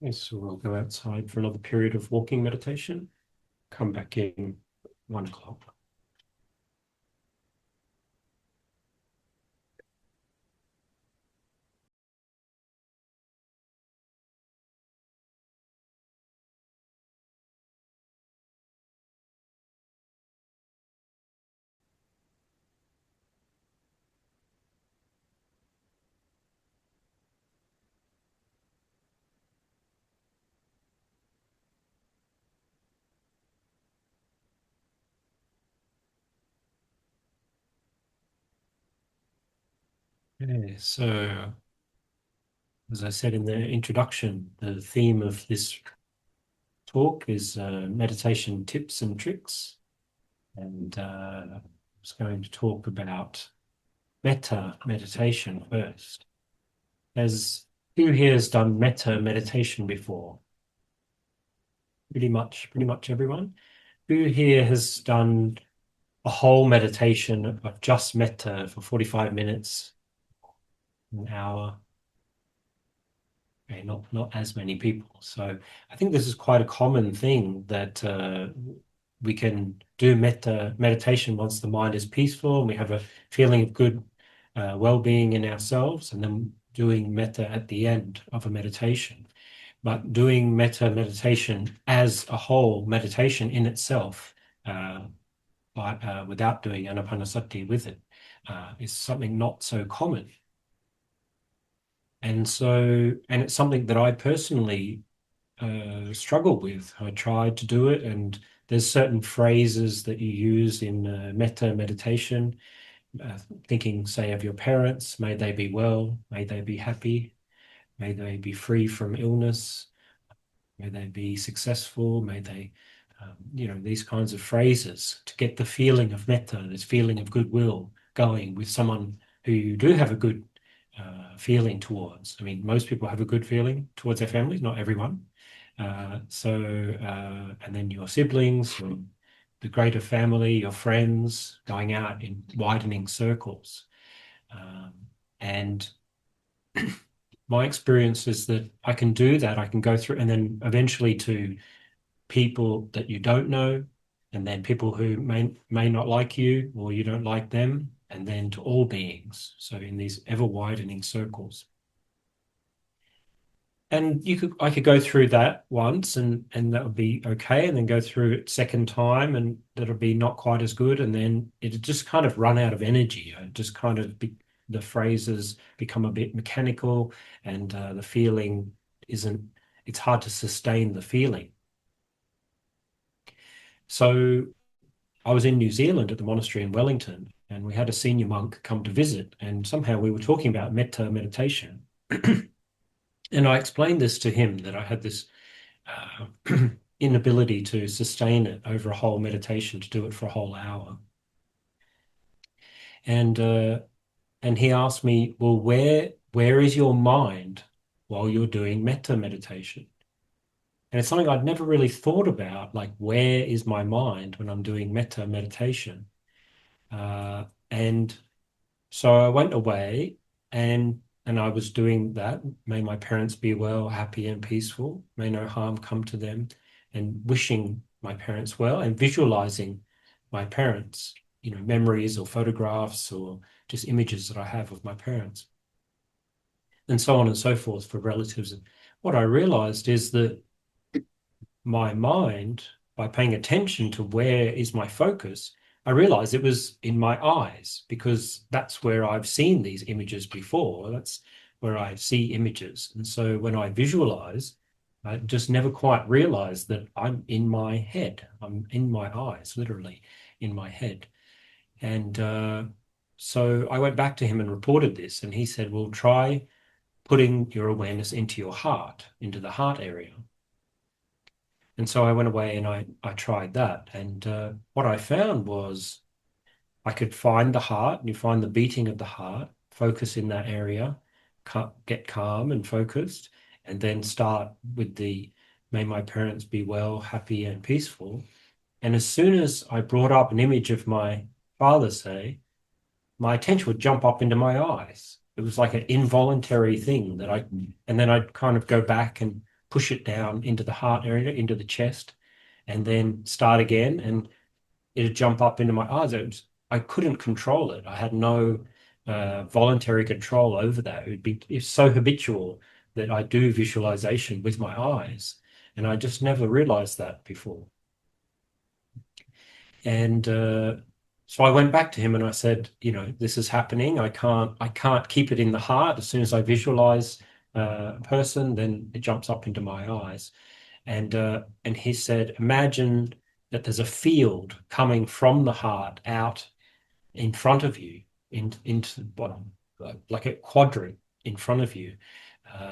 Yes, so we'll go outside for another period of walking meditation. Come back in 1 o'clock. Okay, so as I said in the introduction, the theme of this talk is meditation tips and tricks. And I was going to talk about metta meditation first. Who here has done metta meditation before? Pretty much everyone. Who here has done a whole meditation of just metta for 45 minutes, an hour? Okay, not as many people. So I think this is quite a common thing that we can do metta meditation once the mind is peaceful and we have a feeling of good well-being in ourselves, and then doing metta at the end of a meditation. But doing metta meditation as a whole meditation in itself, without doing anapanasati with it, is something not so common. And it's something that I personally struggle with. I tried to do it, and there's certain phrases that you use in metta meditation, thinking, say, of your parents, may they be well, may they be happy, may they be free from illness, may they be successful, may they, these kinds of phrases to get the feeling of metta, this feeling of goodwill going with someone who you do have a good feeling towards. I mean, most people have a good feeling towards their families, not everyone. And then your siblings, the greater family, your friends, going out in widening circles. And my experience is that I can do that. I can go through, and then eventually to people that you don't know, and then people who may not like you or you don't like them, and then to all beings. So in these ever widening circles. And I could go through that once and that would be okay, and then go through it second time and that'll be not quite as good, and then it just kind of run out of energy. It just kind of the phrases become a bit mechanical, and the feeling isn't. It's hard to sustain the feeling. So I was in New Zealand at the monastery in Wellington, and we had a senior monk come to visit, and somehow we were talking about metta meditation. And I explained this to him, that I had this inability to sustain it over a whole meditation, to do it for a whole hour. And he asked me, well, where is your mind while you're doing metta meditation? And it's something I'd never really thought about, like, where is my mind when I'm doing metta meditation? And so I went away, and I was doing that. May my parents be well, happy, and peaceful. May no harm come to them, and wishing my parents well, and visualizing my parents, memories or photographs or just images that I have of my parents, and so on and so forth for relatives. And what I realized is that my mind, by paying attention to where is my focus, I realized it was in my eyes, because that's where I've seen these images before. That's where I see images. And so when I visualize, I just never quite realized that I'm in my head. I'm in my eyes, literally in my head. And so I went back to him and reported this, and he said, well, try putting your awareness into your heart, into the heart area. And so I went away and I tried that. And what I found was I could find the heart, and you find the beating of the heart, focus in that area, get calm and focused, and then start with the may my parents be well, happy, and peaceful. And as soon as I brought up an image of my father, say, my attention would jump up into my eyes. It was like an involuntary thing and then I'd kind of go back and push it down into the heart area, into the chest, and then start again, and it'd jump up into my eyes. I couldn't control it. I had no voluntary control over that. It's so habitual that I do visualization with my eyes, and I just never realized that before. And so I went back to him and I said, this is happening. I can't keep it in the heart. As soon as I visualize a person, then it jumps up into my eyes. And he said, imagine that there's a field coming from the heart out in front of you, into the bottom, like a quadrant in front of you,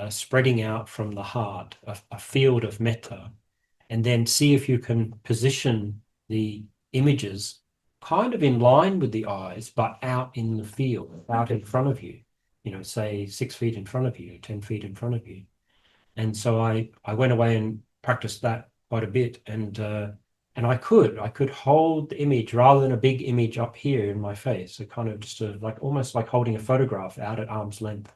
spreading out from the heart, a field of metta. And then see if you can position the images kind of in line with the eyes, but out in the field, out in front of you, say 6 feet in front of you, 10 feet in front of you. And so I went away and practiced that quite a bit. And I could hold the image rather than a big image up here in my face. So kind of just almost like holding a photograph out at arm's length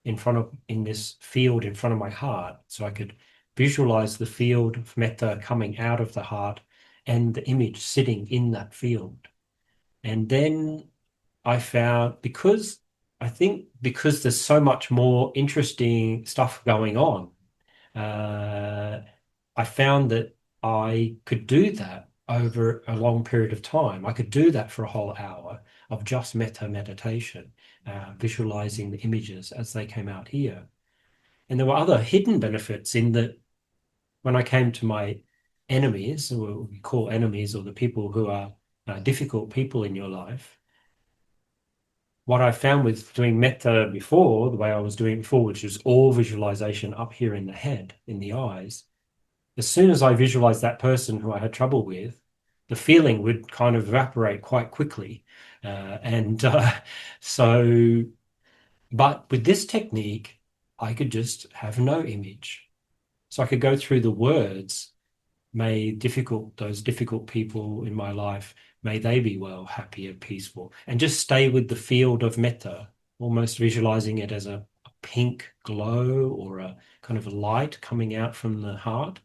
in this field in front of my heart. So I could visualize the field of metta coming out of the heart and the image sitting in that field. And then I found, because there's so much more interesting stuff going on, I found that I could do that over a long period of time. I could do that for a whole hour of just metta meditation, visualizing the images as they came out here. And there were other hidden benefits in that when I came to my enemies, or what we call enemies, or the people who are difficult people in your life, what I found with doing metta before, the way I was doing it before, which was all visualization up here in the head, in the eyes, as soon as I visualized that person who I had trouble with, the feeling would kind of evaporate quite quickly. And so But with this technique, I could just have no image. So I could go through the words, may those difficult people in my life, may they be well, happy, and peaceful, and just stay with the field of metta, almost visualizing it as a pink glow or a kind of a light coming out from the heart,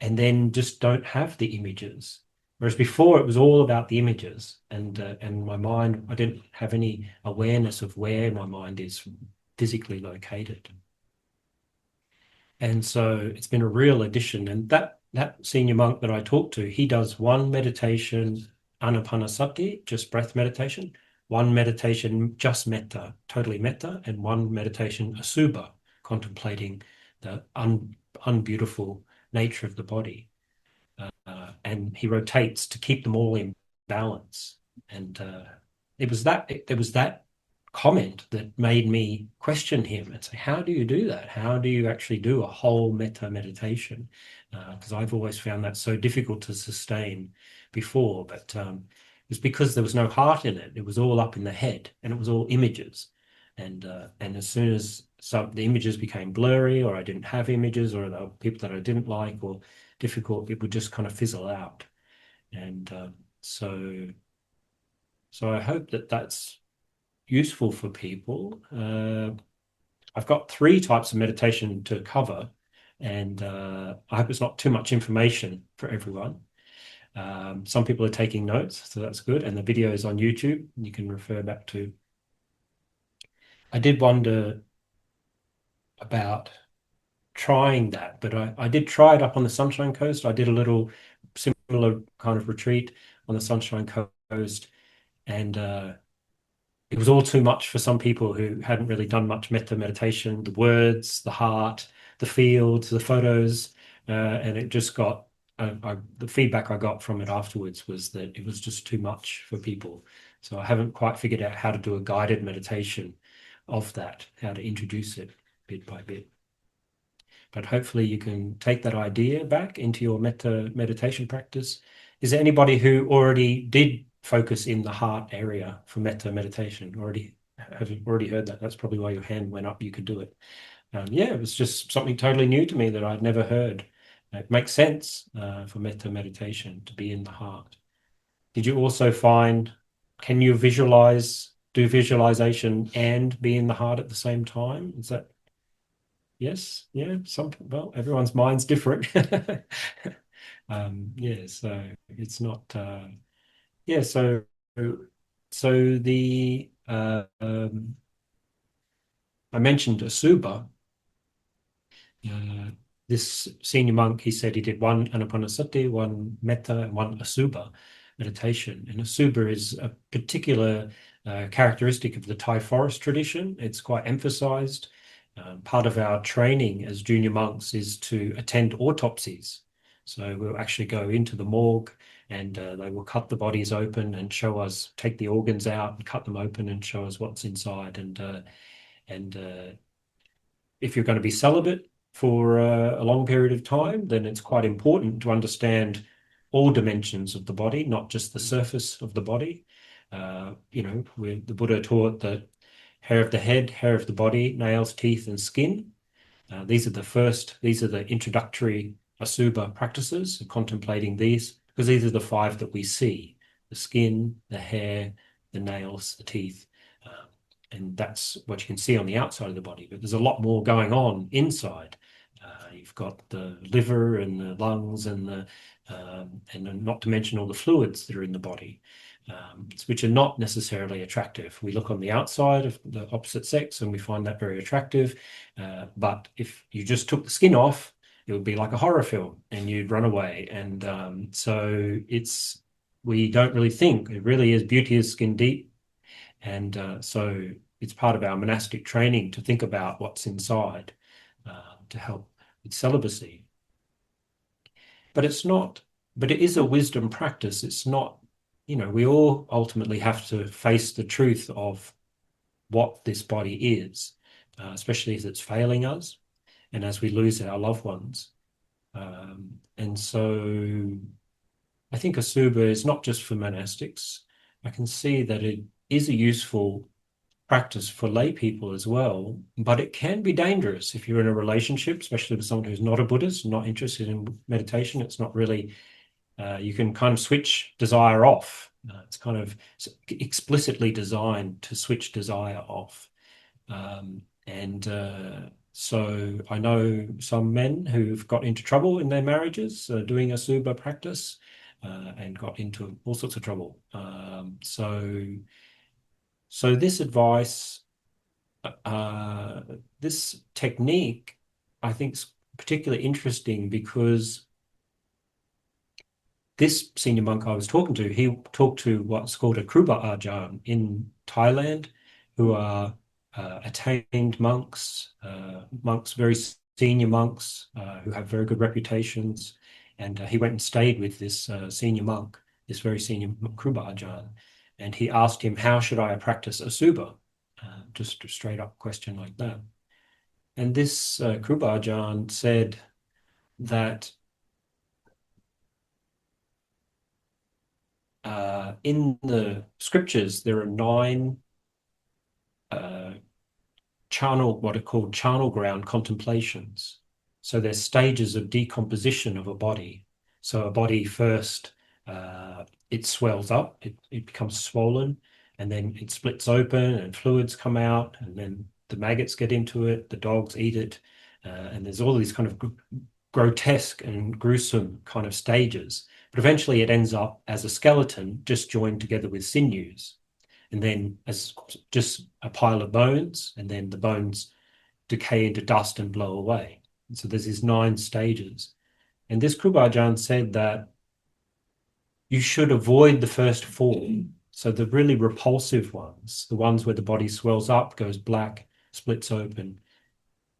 and then just don't have the images. Whereas before it was all about the images, and my mind, I didn't have any awareness of where my mind is physically located. And so it's been a real addition. And that senior monk that I talked to, he does one meditation, anapanasati, just breath meditation, one meditation, just metta, totally metta, and one meditation, asubha, contemplating the unbeautiful nature of the body. And he rotates to keep them all in balance. And it was that comment that made me question him and say, how do you do that? How do you actually do a whole metta meditation? Because I've always found that so difficult to sustain before, but it was because there was no heart in it. It was all up in the head, and it was all images. And as soon as the images became blurry, or I didn't have images, or there were people that I didn't like, or difficult, it would just kind of fizzle out. And so, so I hope that that's useful for people. I've got three types of meditation to cover, and I hope it's not too much information for everyone. Some people are taking notes, so that's good. And the video is on YouTube, you can refer back to. I did wonder about trying that, but I did try it up on the Sunshine Coast. I did a little similar kind of retreat on the Sunshine Coast, and it was all too much for some people who hadn't really done much metta meditation. The words, the heart, the fields, the photos, and it just got. The feedback I got from it afterwards was that it was just too much for people. So I haven't quite figured out how to do a guided meditation of that, how to introduce it bit by bit. But hopefully you can take that idea back into your metta meditation practice. Is there anybody who already did focus in the heart area for metta meditation? Have you already heard that? That's probably why your hand went up. You could do it. Yeah, it was just something totally new to me that I'd never heard. It makes sense for metta meditation to be in the heart. Did you also find, can you do visualization and be in the heart at the same time? Is that yes? Yeah, well, everyone's mind's different. Yeah, so it's not yeah, so the I mentioned Asuba. Uh, this senior monk, he said he did one anapanasati, one metta, and one asubha meditation. And asubha is a particular characteristic of the Thai forest tradition. It's quite emphasized. Part of our training as junior monks is to attend autopsies. So we'll actually go into the morgue, and they will cut the bodies open and show us, take the organs out and cut them open and show us what's inside. And if you're going to be celibate for a long period of time, then it's quite important to understand all dimensions of the body, not just the surface of the body. The Buddha taught that hair of the head, hair of the body, nails, teeth, and skin. These are the introductory Asubha practices, contemplating these, because these are the five that we see: the skin, the hair, the nails, the teeth. And that's what you can see on the outside of the body, but there's a lot more going on inside. You've got the liver and the lungs and not to mention all the fluids that are in the body, which are not necessarily attractive. We look on the outside of the opposite sex and we find that very attractive. But if you just took the skin off, it would be like a horror film and you'd run away. And so we don't really think. It really is beauty is skin deep. And so it's part of our monastic training to think about what's inside to help with celibacy. But it is a wisdom practice. It's not, we all ultimately have to face the truth of what this body is, especially as it's failing us and as we lose our loved ones. And so I think Asuba is not just for monastics. I can see that it is a useful practice for lay people as well, but it can be dangerous if you're in a relationship, especially with someone who's not a Buddhist, not interested in meditation. It's not really, you can kind of switch desire off. It's kind of explicitly designed to switch desire off. And so I know some men who've got into trouble in their marriages doing a Suba practice and got into all sorts of trouble. So this advice, this technique, I think is particularly interesting because this senior monk I was talking to, he talked to what's called a Kruba Ajahn in Thailand, who are attained monks, monks, very senior monks who have very good reputations. And he went and stayed with this senior monk, this very senior Kruba Ajahn. And he asked him, how should I practice Asuba? Just a straight up question like that. And this Kruba Ajahn said that in the scriptures, there are nine uh, what are called charnel ground contemplations. So there's stages of decomposition of a body. So a body first, it swells up, it becomes swollen, and then it splits open and fluids come out, and then the maggots get into it, the dogs eat it, and there's all these kind of grotesque and gruesome kind of stages. But eventually it ends up as a skeleton just joined together with sinews, and then as just a pile of bones, and then the bones decay into dust and blow away. And so there's these nine stages. And this Krubajan said that you should avoid the first four. So the really repulsive ones, the ones where the body swells up, goes black, splits open,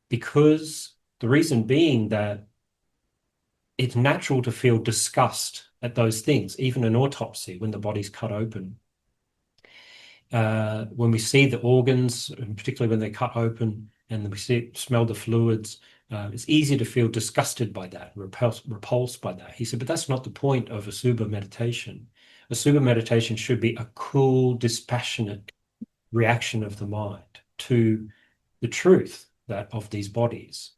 because the reason being that it's natural to feel disgust at those things, even an autopsy when the body's cut open. When we see the organs, and particularly when they cut open and we smell the fluids, it's easy to feel disgusted by that, repulsed by that. He said, but that's not the point of a Suba meditation. A Suba meditation should be a cool, dispassionate reaction of the mind to the truth that of these bodies.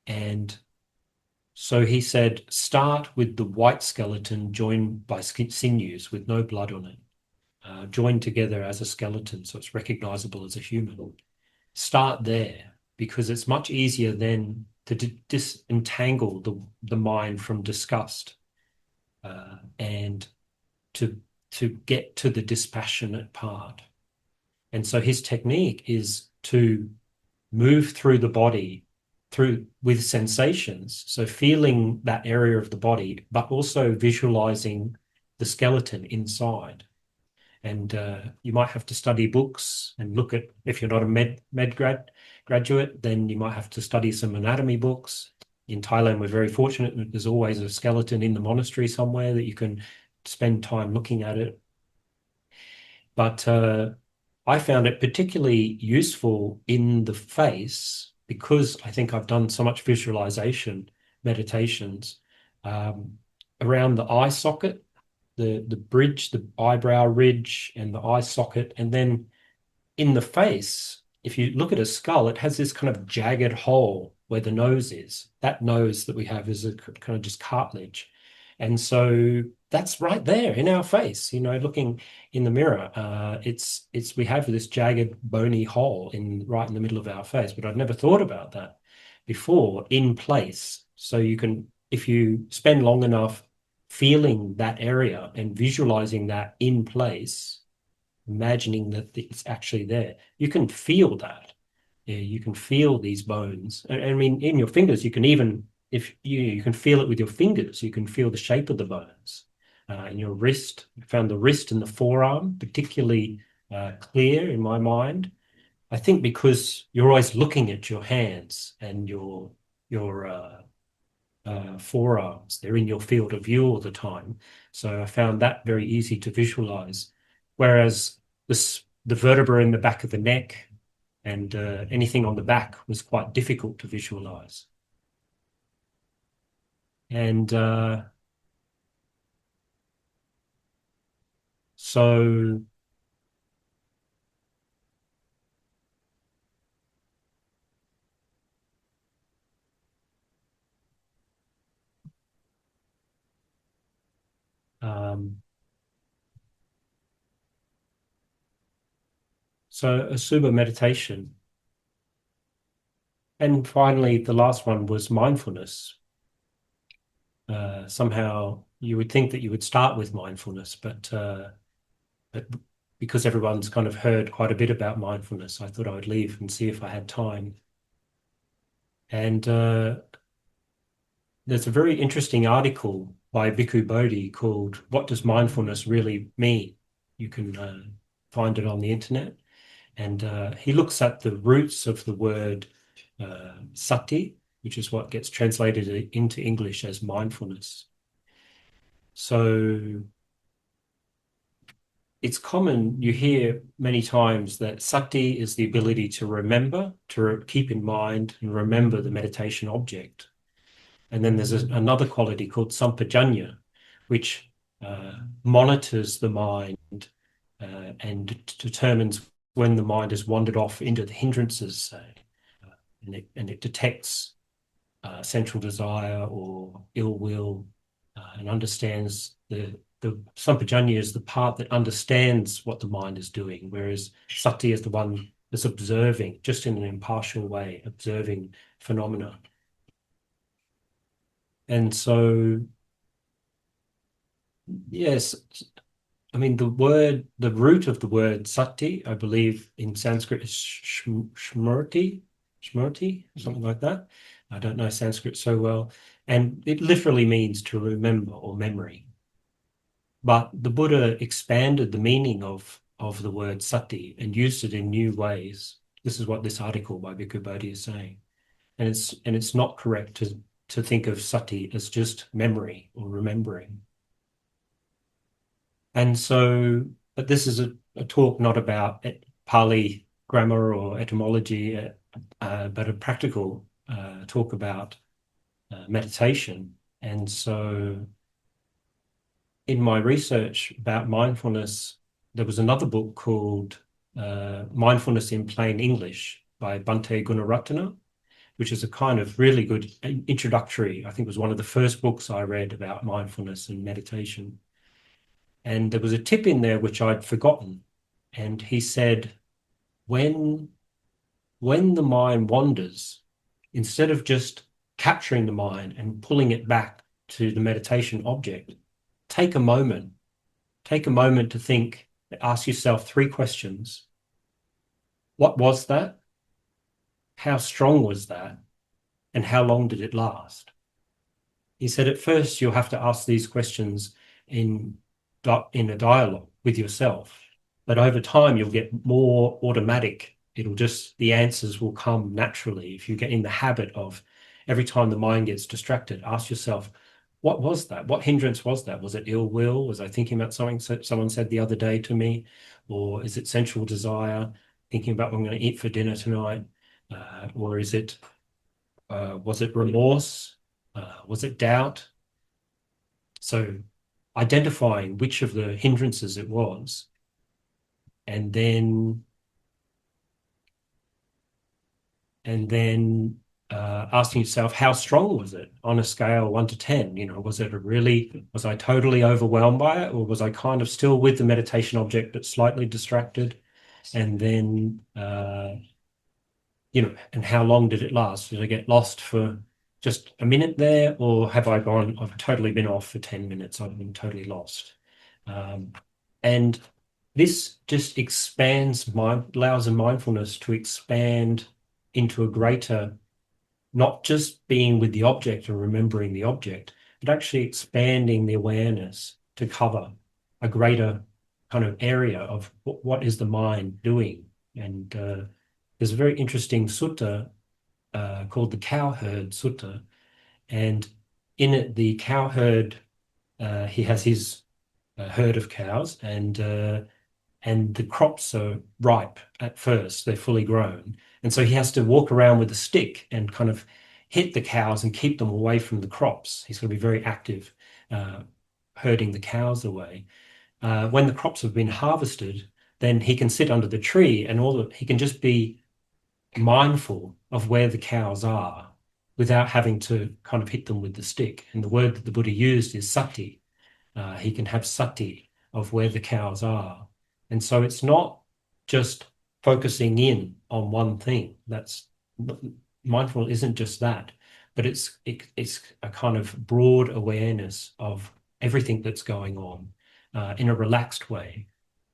And so he said, start with the white skeleton joined by sinews with no blood on it. Joined together as a skeleton, so it's recognizable as a human. Start there, because it's much easier then to disentangle the mind from disgust and to get to the dispassionate part. And so his technique is to move through the body with sensations, so feeling that area of the body, but also visualizing the skeleton inside. And you might have to study books and look at, if you're not a graduate, then you might have to study some anatomy books. In Thailand, we're very fortunate that there's always a skeleton in the monastery somewhere that you can spend time looking at it. But I found it particularly useful in the face because I think I've done so much visualization meditations around the eye socket, the bridge, the eyebrow ridge, and the eye socket. And then in the face, if you look at a skull, it has this kind of jagged hole where the nose is. That nose that we have is a kind of just cartilage. And so that's right there in our face, looking in the mirror. We have this jagged, bony hole right in the middle of our face, but I'd never thought about that before in place. So you can, if you spend long enough feeling that area and visualizing that in place, imagining that it's actually there, you can feel that. Yeah, you can feel these bones. I mean, in your fingers, you can even, if you can feel it with your fingers, you can feel the shape of the bones. In your wrist, I found the wrist and the forearm particularly clear in my mind. I think because you're always looking at your hands and your forearms. They're in your field of view all the time. So I found that very easy to visualize. Whereas the vertebra in the back of the neck and anything on the back was quite difficult to visualize. And so So Asuba meditation. And finally, the last one was mindfulness. Somehow you would think that you would start with mindfulness, but because everyone's kind of heard quite a bit about mindfulness, I thought I would leave and see if I had time. And there's a very interesting article by Bhikkhu Bodhi called "What Does Mindfulness Really Mean?" You can find it on the internet. And he looks at the roots of the word sati, which is what gets translated into English as mindfulness. So it's common, you hear many times that sati is the ability to remember, to keep in mind and remember the meditation object. And then there's another quality called sampajanya, which monitors the mind and determines when the mind has wandered off into the hindrances, say, and it detects central desire or ill will and understands the sampajanya is the part that understands what the mind is doing, whereas sati is the one that's observing, just in an impartial way, observing phenomena. And so, yes, I mean, the root of the word sati, I believe in Sanskrit is shmurti, something like that. I don't know Sanskrit so well. And it literally means to remember or memory. But the Buddha expanded the meaning of the word sati and used it in new ways. This is what this article by Bhikkhu Bodhi is saying. And it's not correct to think of sati as just memory or remembering. And so, but this is a talk not about Pali grammar or etymology, but a practical talk about meditation. And so, in my research about mindfulness, there was another book called Mindfulness in Plain English by Bhante Gunaratana, which is a kind of really good introductory. I think it was one of the first books I read about mindfulness and meditation. And there was a tip in there which I'd forgotten. And he said, when the mind wanders, instead of just capturing the mind and pulling it back to the meditation object, take a moment. Take a moment to think, ask yourself 3 questions. What was that? How strong was that? And how long did it last? He said, at first, you'll have to ask these questions in a dialogue with yourself. But over time, you'll get more automatic. The answers will come naturally. If you get in the habit of every time the mind gets distracted, ask yourself, what was that? What hindrance was that? Was it ill will? Was I thinking about something someone said the other day to me? Or is it sensual desire, thinking about what I'm going to eat for dinner tonight? Or was it remorse? Was it doubt? So identifying which of the hindrances it was, and then asking yourself, how strong was it on a scale 1 to 10? Was I totally overwhelmed by it, or was I kind of still with the meditation object but slightly distracted? And then and how long did it last? Did I get lost for just a minute there, or I've totally been off for 10 minutes, I've been totally lost. And this just allows a mindfulness to expand into a greater, not just being with the object or remembering the object, but actually expanding the awareness to cover a greater kind of area of what is the mind doing. And there's a very interesting sutta called the Cowherd Sutta. And in it, the cowherd, he has his herd of cows, and the crops are ripe at first, they're fully grown. And so he has to walk around with a stick and kind of hit the cows and keep them away from the crops. He's going to be very active herding the cows away. When the crops have been harvested, then he can sit under the tree and he can just be mindful of where the cows are without having to kind of hit them with the stick. And the word that the Buddha used is sati. He can have sati of where the cows are. And so it's not just focusing in on one thing. That's mindful isn't just that, but it's a kind of broad awareness of everything that's going on in a relaxed way.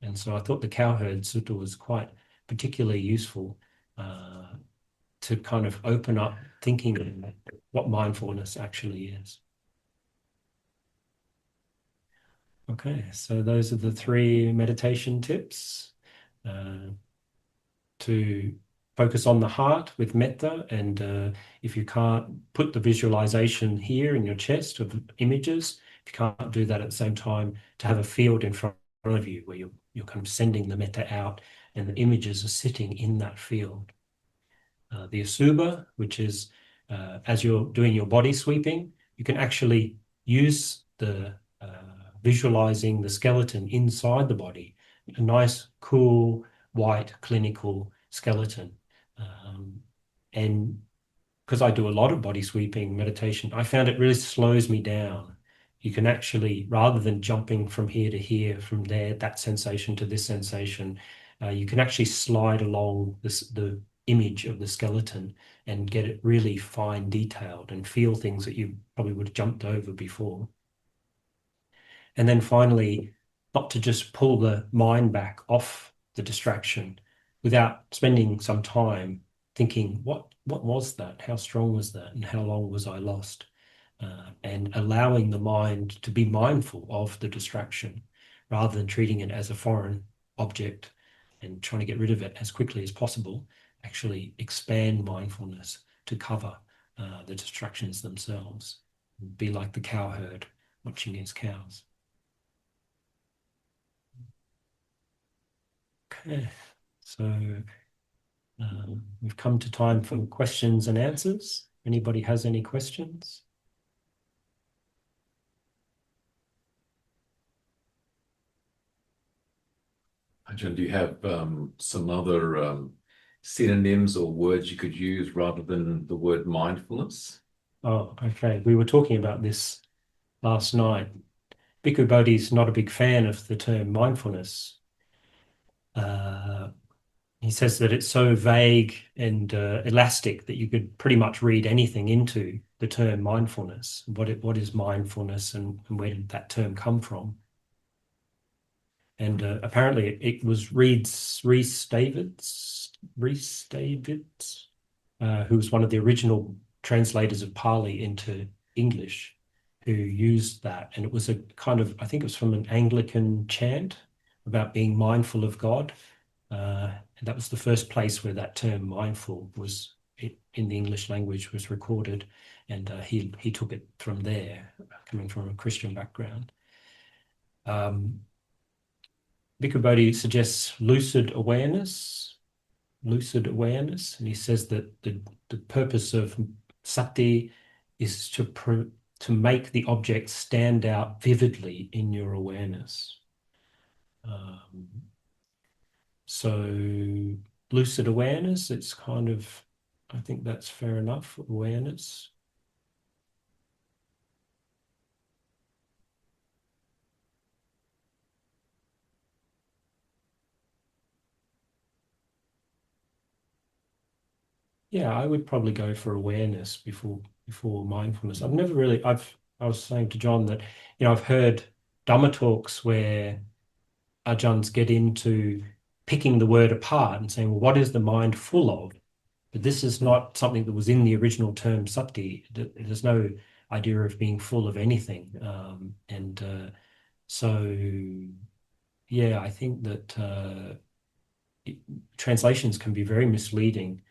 And so I thought the cowherd sutta was quite particularly useful to kind of open up thinking of what mindfulness actually is. Okay, so those are the three meditation tips. To focus on the heart with metta, and if you can't put the visualization here in your chest of images, if you can't do that at the same time, to have a field in front of you where you're kind of sending the metta out and the images are sitting in that field. The asubha, which is as you're doing your body sweeping, you can actually use the visualizing the skeleton inside the body, a nice, cool, white, clinical skeleton. And because I do a lot of body sweeping meditation, I found it really slows me down. You can actually, rather than jumping from here to here, from there, that sensation to this sensation, you can actually slide along the image of the skeleton and get it really fine detailed and feel things that you probably would have jumped over before. And then finally, not to just pull the mind back off the distraction without spending some time thinking, what was that? How strong was that? And how long was I lost? And allowing the mind to be mindful of the distraction rather than treating it as a foreign object and trying to get rid of it as quickly as possible, actually expand mindfulness to cover the distractions themselves. Be like the cowherd watching his cows. Okay, so we've come to time for questions and answers. Anybody has any questions? Ajahn, do you have some other synonyms or words you could use rather than the word mindfulness? Oh, okay. We were talking about this last night. Bhikkhu Bodhi's not a big fan of the term mindfulness. He says that it's so vague and elastic that you could pretty much read anything into the term mindfulness. What is mindfulness and where did that term come from? And apparently it was Rhys Davids, who was one of the original translators of Pali into English, who used that. And it was a kind of, I think it was from an Anglican chant about being mindful of God. And that was the first place where that term mindful was in the English language was recorded. And he took it from there, coming from a Christian background. Bhikkhu Bodhi suggests lucid awareness, and he says that the purpose of sati is to make the object stand out vividly in your awareness. So lucid awareness, it's kind of, I think that's fair enough, awareness. Yeah, I would probably go for awareness before mindfulness. I was saying to John that, I've heard Dhamma talks where Ajahns get into picking the word apart and saying, well, what is the mind full of? But this is not something that was in the original term sati. There's no idea of being full of anything. So, yeah, I think that translations can be very misleading.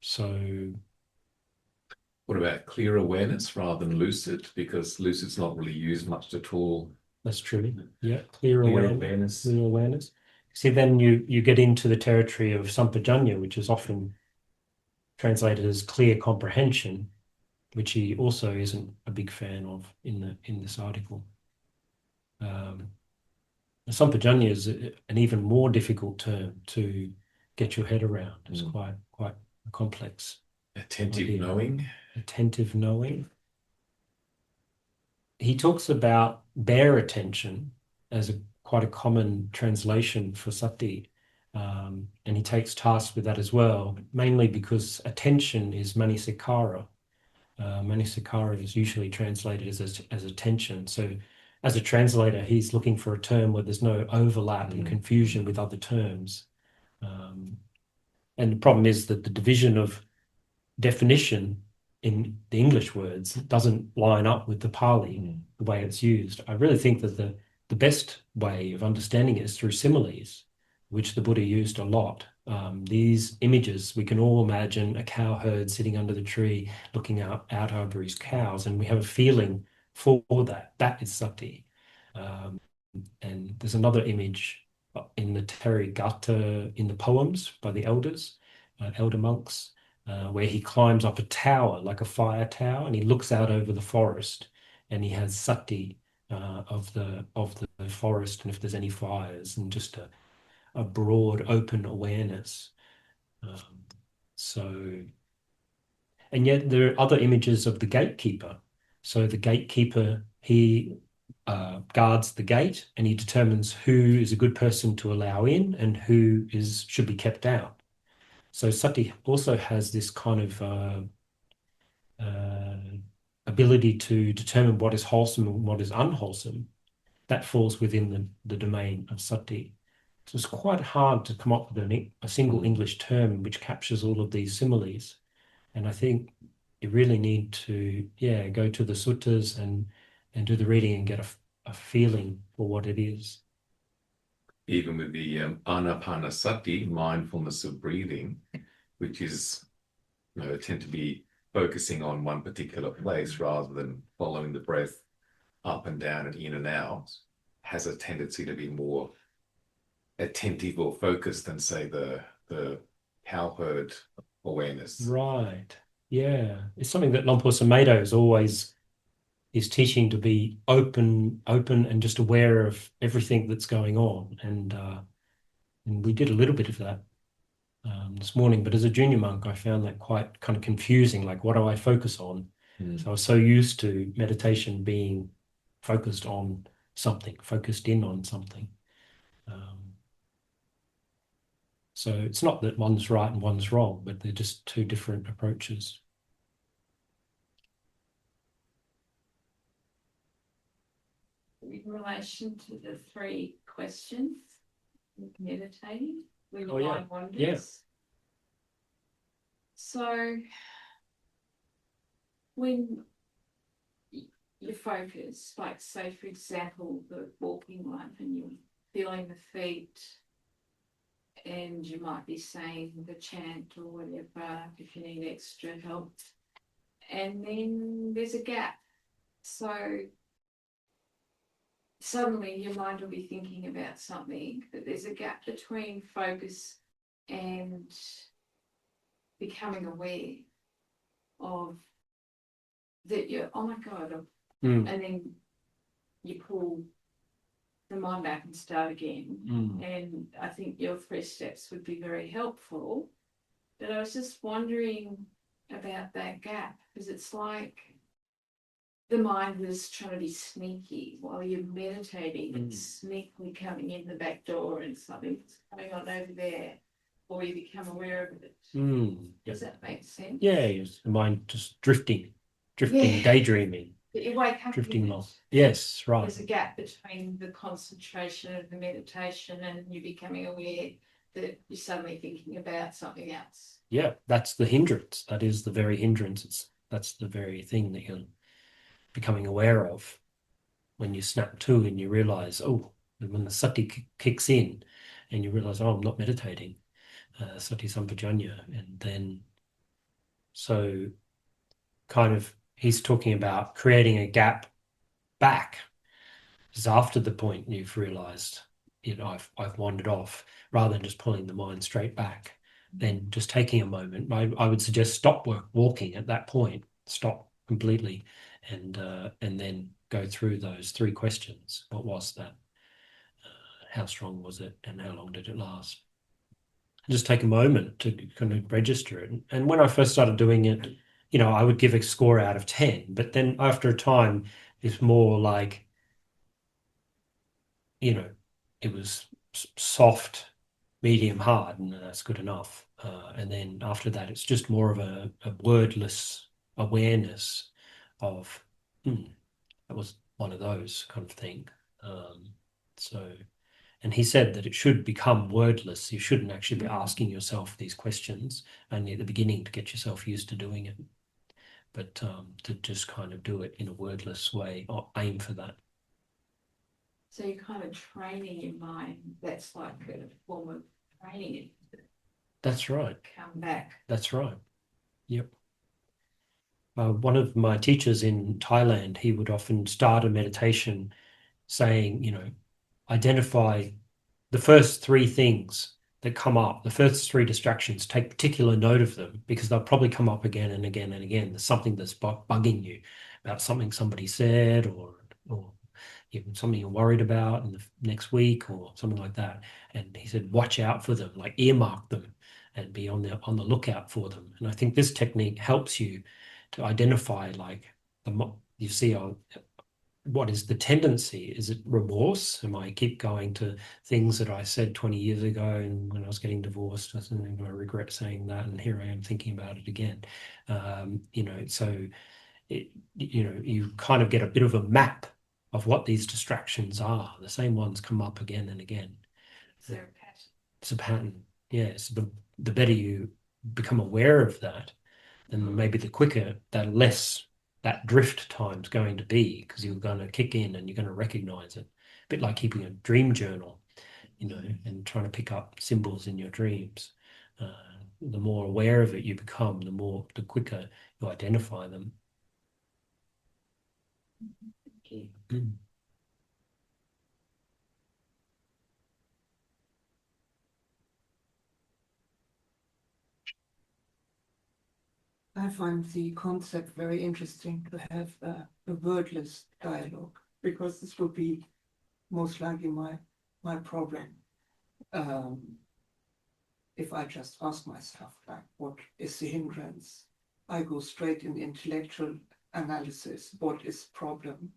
So What about clear awareness rather than lucid? Because lucid's not really used much at all. that's true. Yeah, clear Clear awareness. awareness. Clear awareness. See, then you get into the territory of sampajanya, which is often translated as clear comprehension, which he also isn't a big fan of in this article. Sampajanya is an even more difficult term to get your head around. It's quite complex. Attentive idea. knowing. Attentive knowing. he talks about bare attention as quite a common translation for sati. And he takes task with that as well, mainly because attention is manisikara. Manisikara is usually translated as attention. So, as a translator, he's looking for a term where there's no overlap and confusion with other terms. Um, and the problem is that the division of definition in the English words doesn't line up with the Pali, the way it's used. I really think that the best way of understanding it is through similes, which the Buddha used a lot. These images, we can all imagine a cow herd sitting under the tree looking out over his cows, and we have a feeling for that. That is sati. Um, and there's another image in the Therigatha in the poems by the elders, elder monks, where he climbs up a tower, like a fire tower, and he looks out over the forest, and he has sati of the forest, and if there's any fires, and just a broad, open awareness. Um, so, and yet there are other images of the gatekeeper. So the gatekeeper, he guards the gate, and he determines who is a good person to allow in and who should be kept out. So sati also has this kind of uh, ability to determine what is wholesome and what is unwholesome. That falls within the domain of sati. So it's quite hard to come up with a single English term which captures all of these similes. And I think you really need to, yeah, go to the suttas and do the reading and get a feeling for what it is. Even with the anapanasati, mindfulness of breathing, which is, tend to be focusing on one particular place rather than following the breath up and down and in and out, has a tendency to be more attentive or focused than, say, the cow herd awareness. Right. Yeah. It's something that Luang Por Sumedho is teaching, to be open and just aware of everything that's going on. And we did a little bit of that this morning, but as a junior monk, I found that quite kind of confusing. Like, what do I focus on? So I was so used to meditation being focused on something, focused in on something. So it's not that one's right and one's wrong, but they're just two different approaches. In relation to the three questions with meditating, when Oh, your yeah. mind wanders. Yeah. So when you focus, like say for example, the walking one, and you're feeling the feet, and you might be saying the chant or whatever if you need extra help, and then there's a gap. So suddenly your mind will be thinking about something, but there's a gap between focus and becoming aware of that you're, oh my God, and then you pull the mind back and start again. And I think your 3 steps would be very helpful. But I was just wondering about that gap, because it's like the mind was trying to be sneaky while you're meditating. It's sneakily coming in the back door and something's going on over there, or you become aware of it. Does that make sense? Yeah, yes. The mind just drifting, daydreaming, But you wake up drifting in along. it. Yes, right. There's a gap between the concentration of the meditation and you becoming aware that you're suddenly thinking about something else. Yeah, that's the hindrance. That is the very hindrance. That's the very thing that you're becoming aware of when you snap to and you realize, oh, when the sati kicks in and you realize, oh, I'm not meditating, sati sampajanya. And then, so kind of, he's talking about creating a gap back. It's after the point you've realized, I've wandered off, rather than just pulling the mind straight back. Then just taking a moment. I would suggest stop walking at that point, stop completely, and then go through those 3 questions. What was that? How strong was it, and how long did it last? Just take a moment to kind of register it. And when I first started doing it, I would give a score out of 10, but then after a time, It's more like, it was soft, medium, hard, and that's good enough. And then after that, it's just more of a wordless awareness of, that was one of those kind of thing. So, and he said that it should become wordless. You shouldn't actually be asking yourself these questions only at the beginning to get yourself used to doing it. But to just kind of do it in a wordless way or aim for that. So you're kind of training your mind. That's like a form of training it to That's right. come back. That's right. Yep. One of my teachers in Thailand, he would often start a meditation saying, identify the first three things that come up, the first three distractions, take particular note of them because they'll probably come up again and again and again. There's something that's bugging you about something somebody said or even something you're worried about in the next week or something like that. And he said, watch out for them, like earmark them and be on the lookout for them. And I think this technique helps you to identify like you see what is the tendency? Is it remorse? Am I keep going to things that I said 20 years ago and when I was getting divorced, I regret saying that, and here I am thinking about it again. So you kind of get a bit of a map of what these distractions are. The same ones come up again and again. Is there a pattern? It's a pattern. Yes, the better you become aware of that, then maybe the quicker that less that drift time's going to be because you're going to kick in and you're going to recognize it. A bit like keeping a dream journal, and trying to pick up symbols in your dreams. The more aware of it you become, the quicker you identify them. Thank you. Mm. I find the concept very interesting to have a wordless dialogue because this would be most likely my problem. If I just ask myself, like, what is the hindrance? I go straight in intellectual analysis. What is the problem?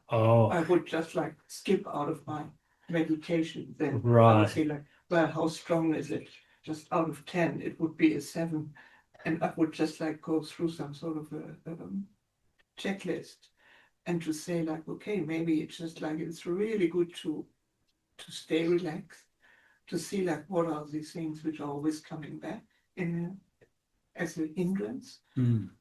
I would just like skip out of my meditation. Then I would say like, well, how strong is it? Just out of 10, it would be a 7. And I would just like go through some sort of a checklist and to say like, okay, maybe it's just like it's really good to stay relaxed, to see like what are these things which are always coming back as a hindrance. And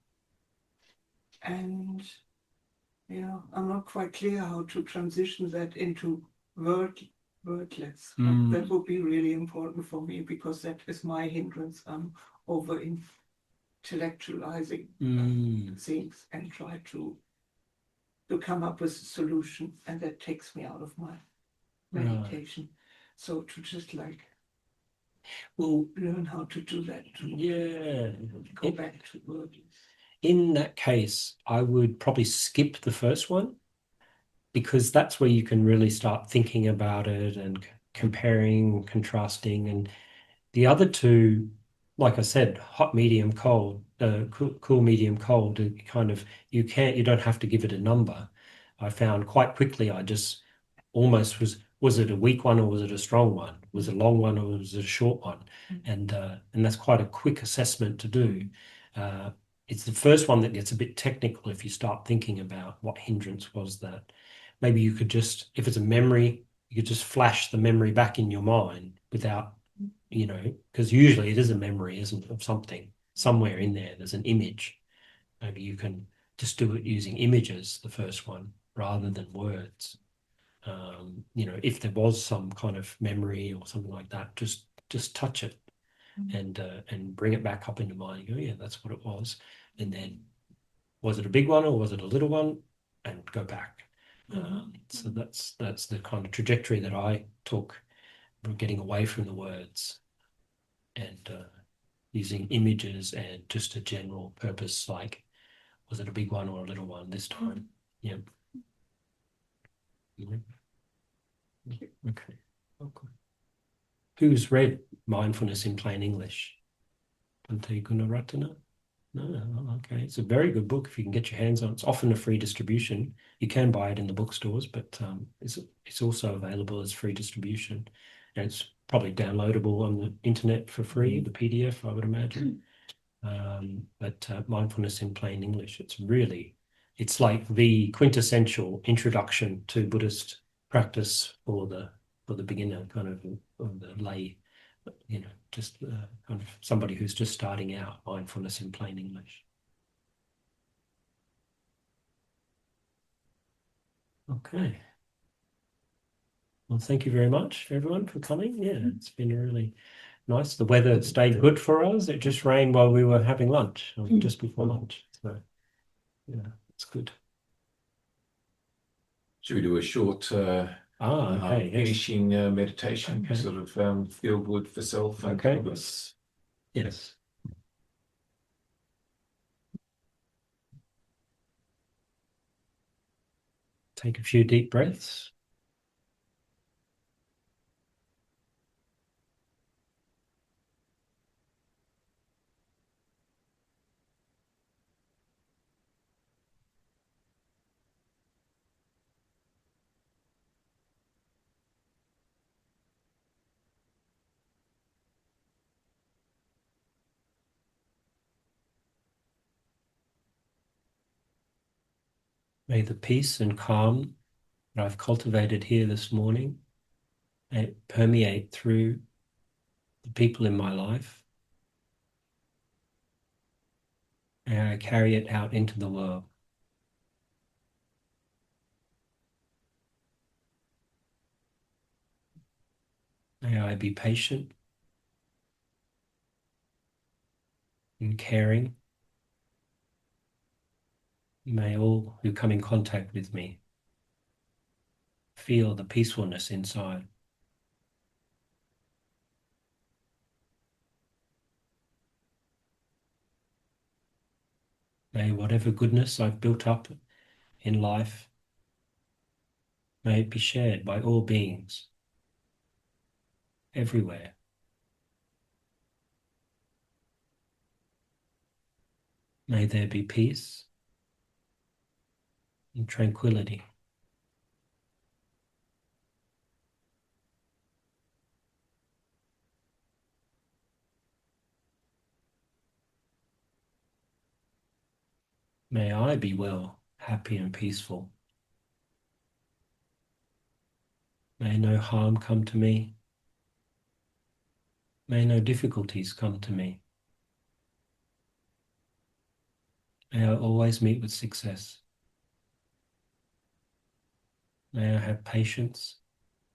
I'm not quite clear how to transition that into wordless. That would be really important for me because that is my hindrance. I'm over intellectualizing things and try to come up with a solution, and that takes me out of my meditation. So to just like learn how to do that, go back to wordless. In that case, I would probably skip the first one because that's where you can really start thinking about it and comparing, contrasting, and the other two, like I said, hot, medium, cold, cool, medium, cold. Kind of you don't have to give it a number. I found quite quickly I just almost was it a weak one or was it a strong one? Was it a long one or was it a short one? And that's quite a quick assessment to do. It's the first one that gets a bit technical if you start thinking about what hindrance was that. Maybe you could just, if it's a memory, you could just flash the memory back in your mind without, because usually it is a memory, isn't it, of something somewhere in there. There's an image. Maybe you can just do it using images, the first one, rather than words. If there was some kind of memory or something like that, just touch it and bring it back up into mind. Go, yeah, that's what it was. And then, was it a big one or was it a little one? And go back. So that's the kind of trajectory that I took, getting away from the words and using images and just a general purpose, like, was it a big one or a little one this time? Yep. Okay. Who's read Mindfulness in Plain English? Bhante Gunaratana? No, okay. It's a very good book if you can get your hands on it. It's often a free distribution. You can buy it in the bookstores, but it's also available as free distribution. And it's probably downloadable on the internet for free, the PDF, I would imagine. But Mindfulness in Plain English, it's like the quintessential introduction to Buddhist practice for the beginner, kind of the lay, just kind of somebody who's just starting out. Mindfulness in Plain English. Okay. Well, thank you very much, everyone, for coming. Yeah, it's been really nice. The weather stayed good for us. It just rained while we were having lunch, or just before lunch. So, yeah, it's good. Should we do a short Okay, yes. finishing meditation? Okay. Sort of feel good for self and Okay. others. Yes. Take a few deep breaths. May the peace and calm that I've cultivated here this morning permeate through the people in my life. May I carry it out into the world. May I be patient and caring. May all who come in contact with me feel the peacefulness inside. May whatever goodness I've built up in life, may it be shared by all beings, everywhere. May there be peace and tranquility. May I be well, happy and peaceful. May no harm come to me. May no difficulties come to me. May I always meet with success. May I have patience,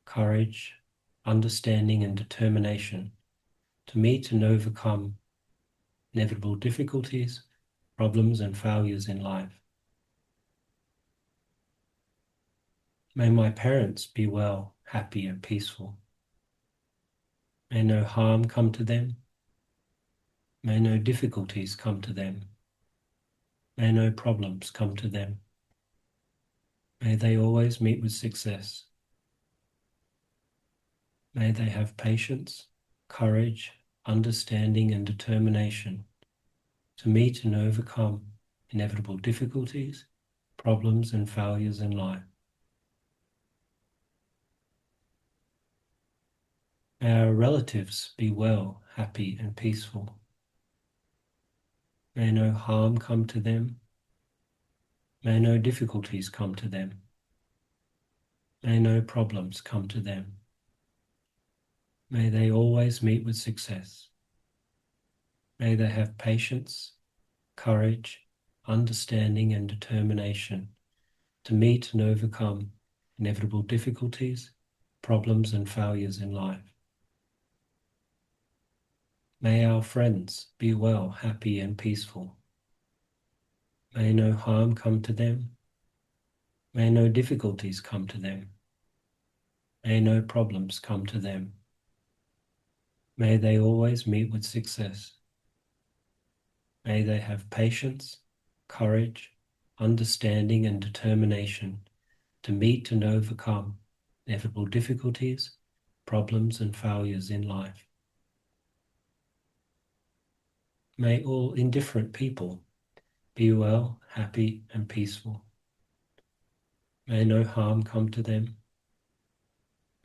courage, understanding and determination to meet and overcome inevitable difficulties, problems and failures in life. May my parents be well, happy and peaceful. May no harm come to them. May no difficulties come to them. May no problems come to them. May they always meet with success. May they have patience, courage, understanding and determination to meet and overcome inevitable difficulties, problems and failures in life. May our relatives be well, happy and peaceful. May no harm come to them. May no difficulties come to them. May no problems come to them. May they always meet with success. May they have patience, courage, understanding and determination to meet and overcome inevitable difficulties, problems and failures in life. May our friends be well, happy and peaceful. May no harm come to them. May no difficulties come to them. May no problems come to them. May they always meet with success. May they have patience, courage, understanding and determination to meet and overcome inevitable difficulties, problems and failures in life. May all indifferent people be well, happy, and peaceful. May no harm come to them.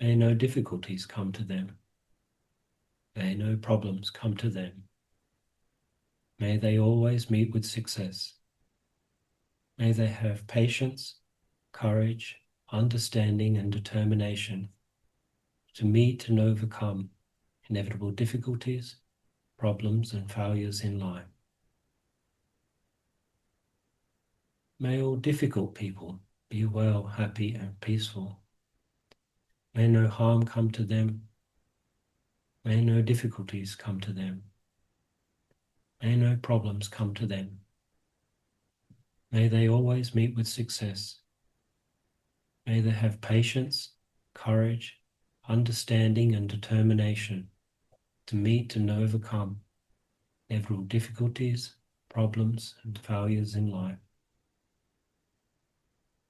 May no difficulties come to them. May no problems come to them. May they always meet with success. May they have patience, courage, understanding, and determination to meet and overcome inevitable difficulties, problems, and failures in life. May all difficult people be well, happy, and peaceful. May no harm come to them. May no difficulties come to them. May no problems come to them. May they always meet with success. May they have patience, courage, understanding, and determination to meet and overcome inevitable difficulties, problems, and failures in life.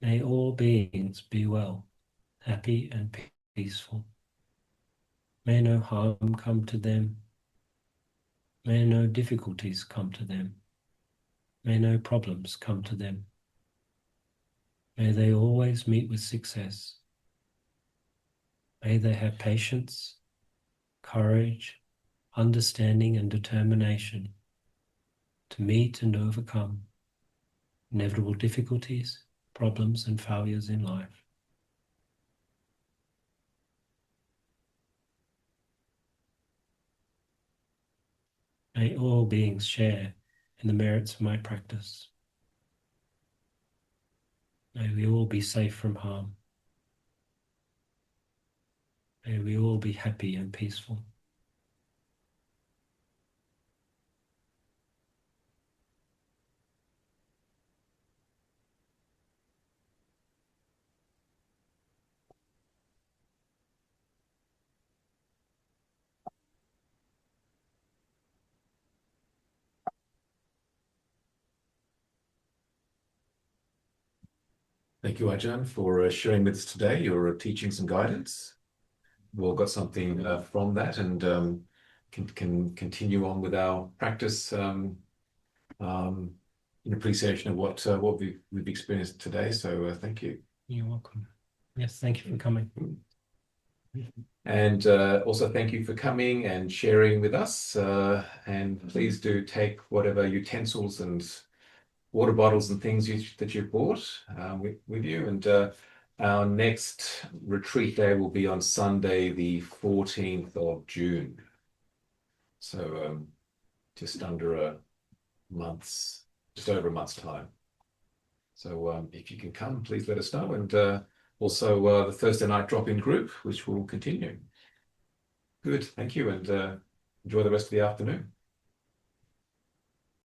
May all beings be well, happy, and peaceful. May no harm come to them. May no difficulties come to them. May no problems come to them. May they always meet with success. May they have patience, courage, understanding, and determination to meet and overcome inevitable difficulties, problems, and failures in life. May all beings share in the merits of my practice. May we all be safe from harm. May we all be happy and peaceful. Thank you, Ajahn, for sharing with us today your teachings and guidance. We've all got something from that, and can continue on with our practice in appreciation of what we've experienced today. So thank you. You're welcome. Yes, thank you for coming. And also thank you for coming and sharing with us. And please do take whatever utensils and water bottles and things that you've brought with you. And our next retreat day will be on Sunday, the 14th of June. So just over a month's time. So if you can come, please let us know. And also the Thursday night drop-in group, which will continue. Good, thank you, and enjoy the rest of the afternoon.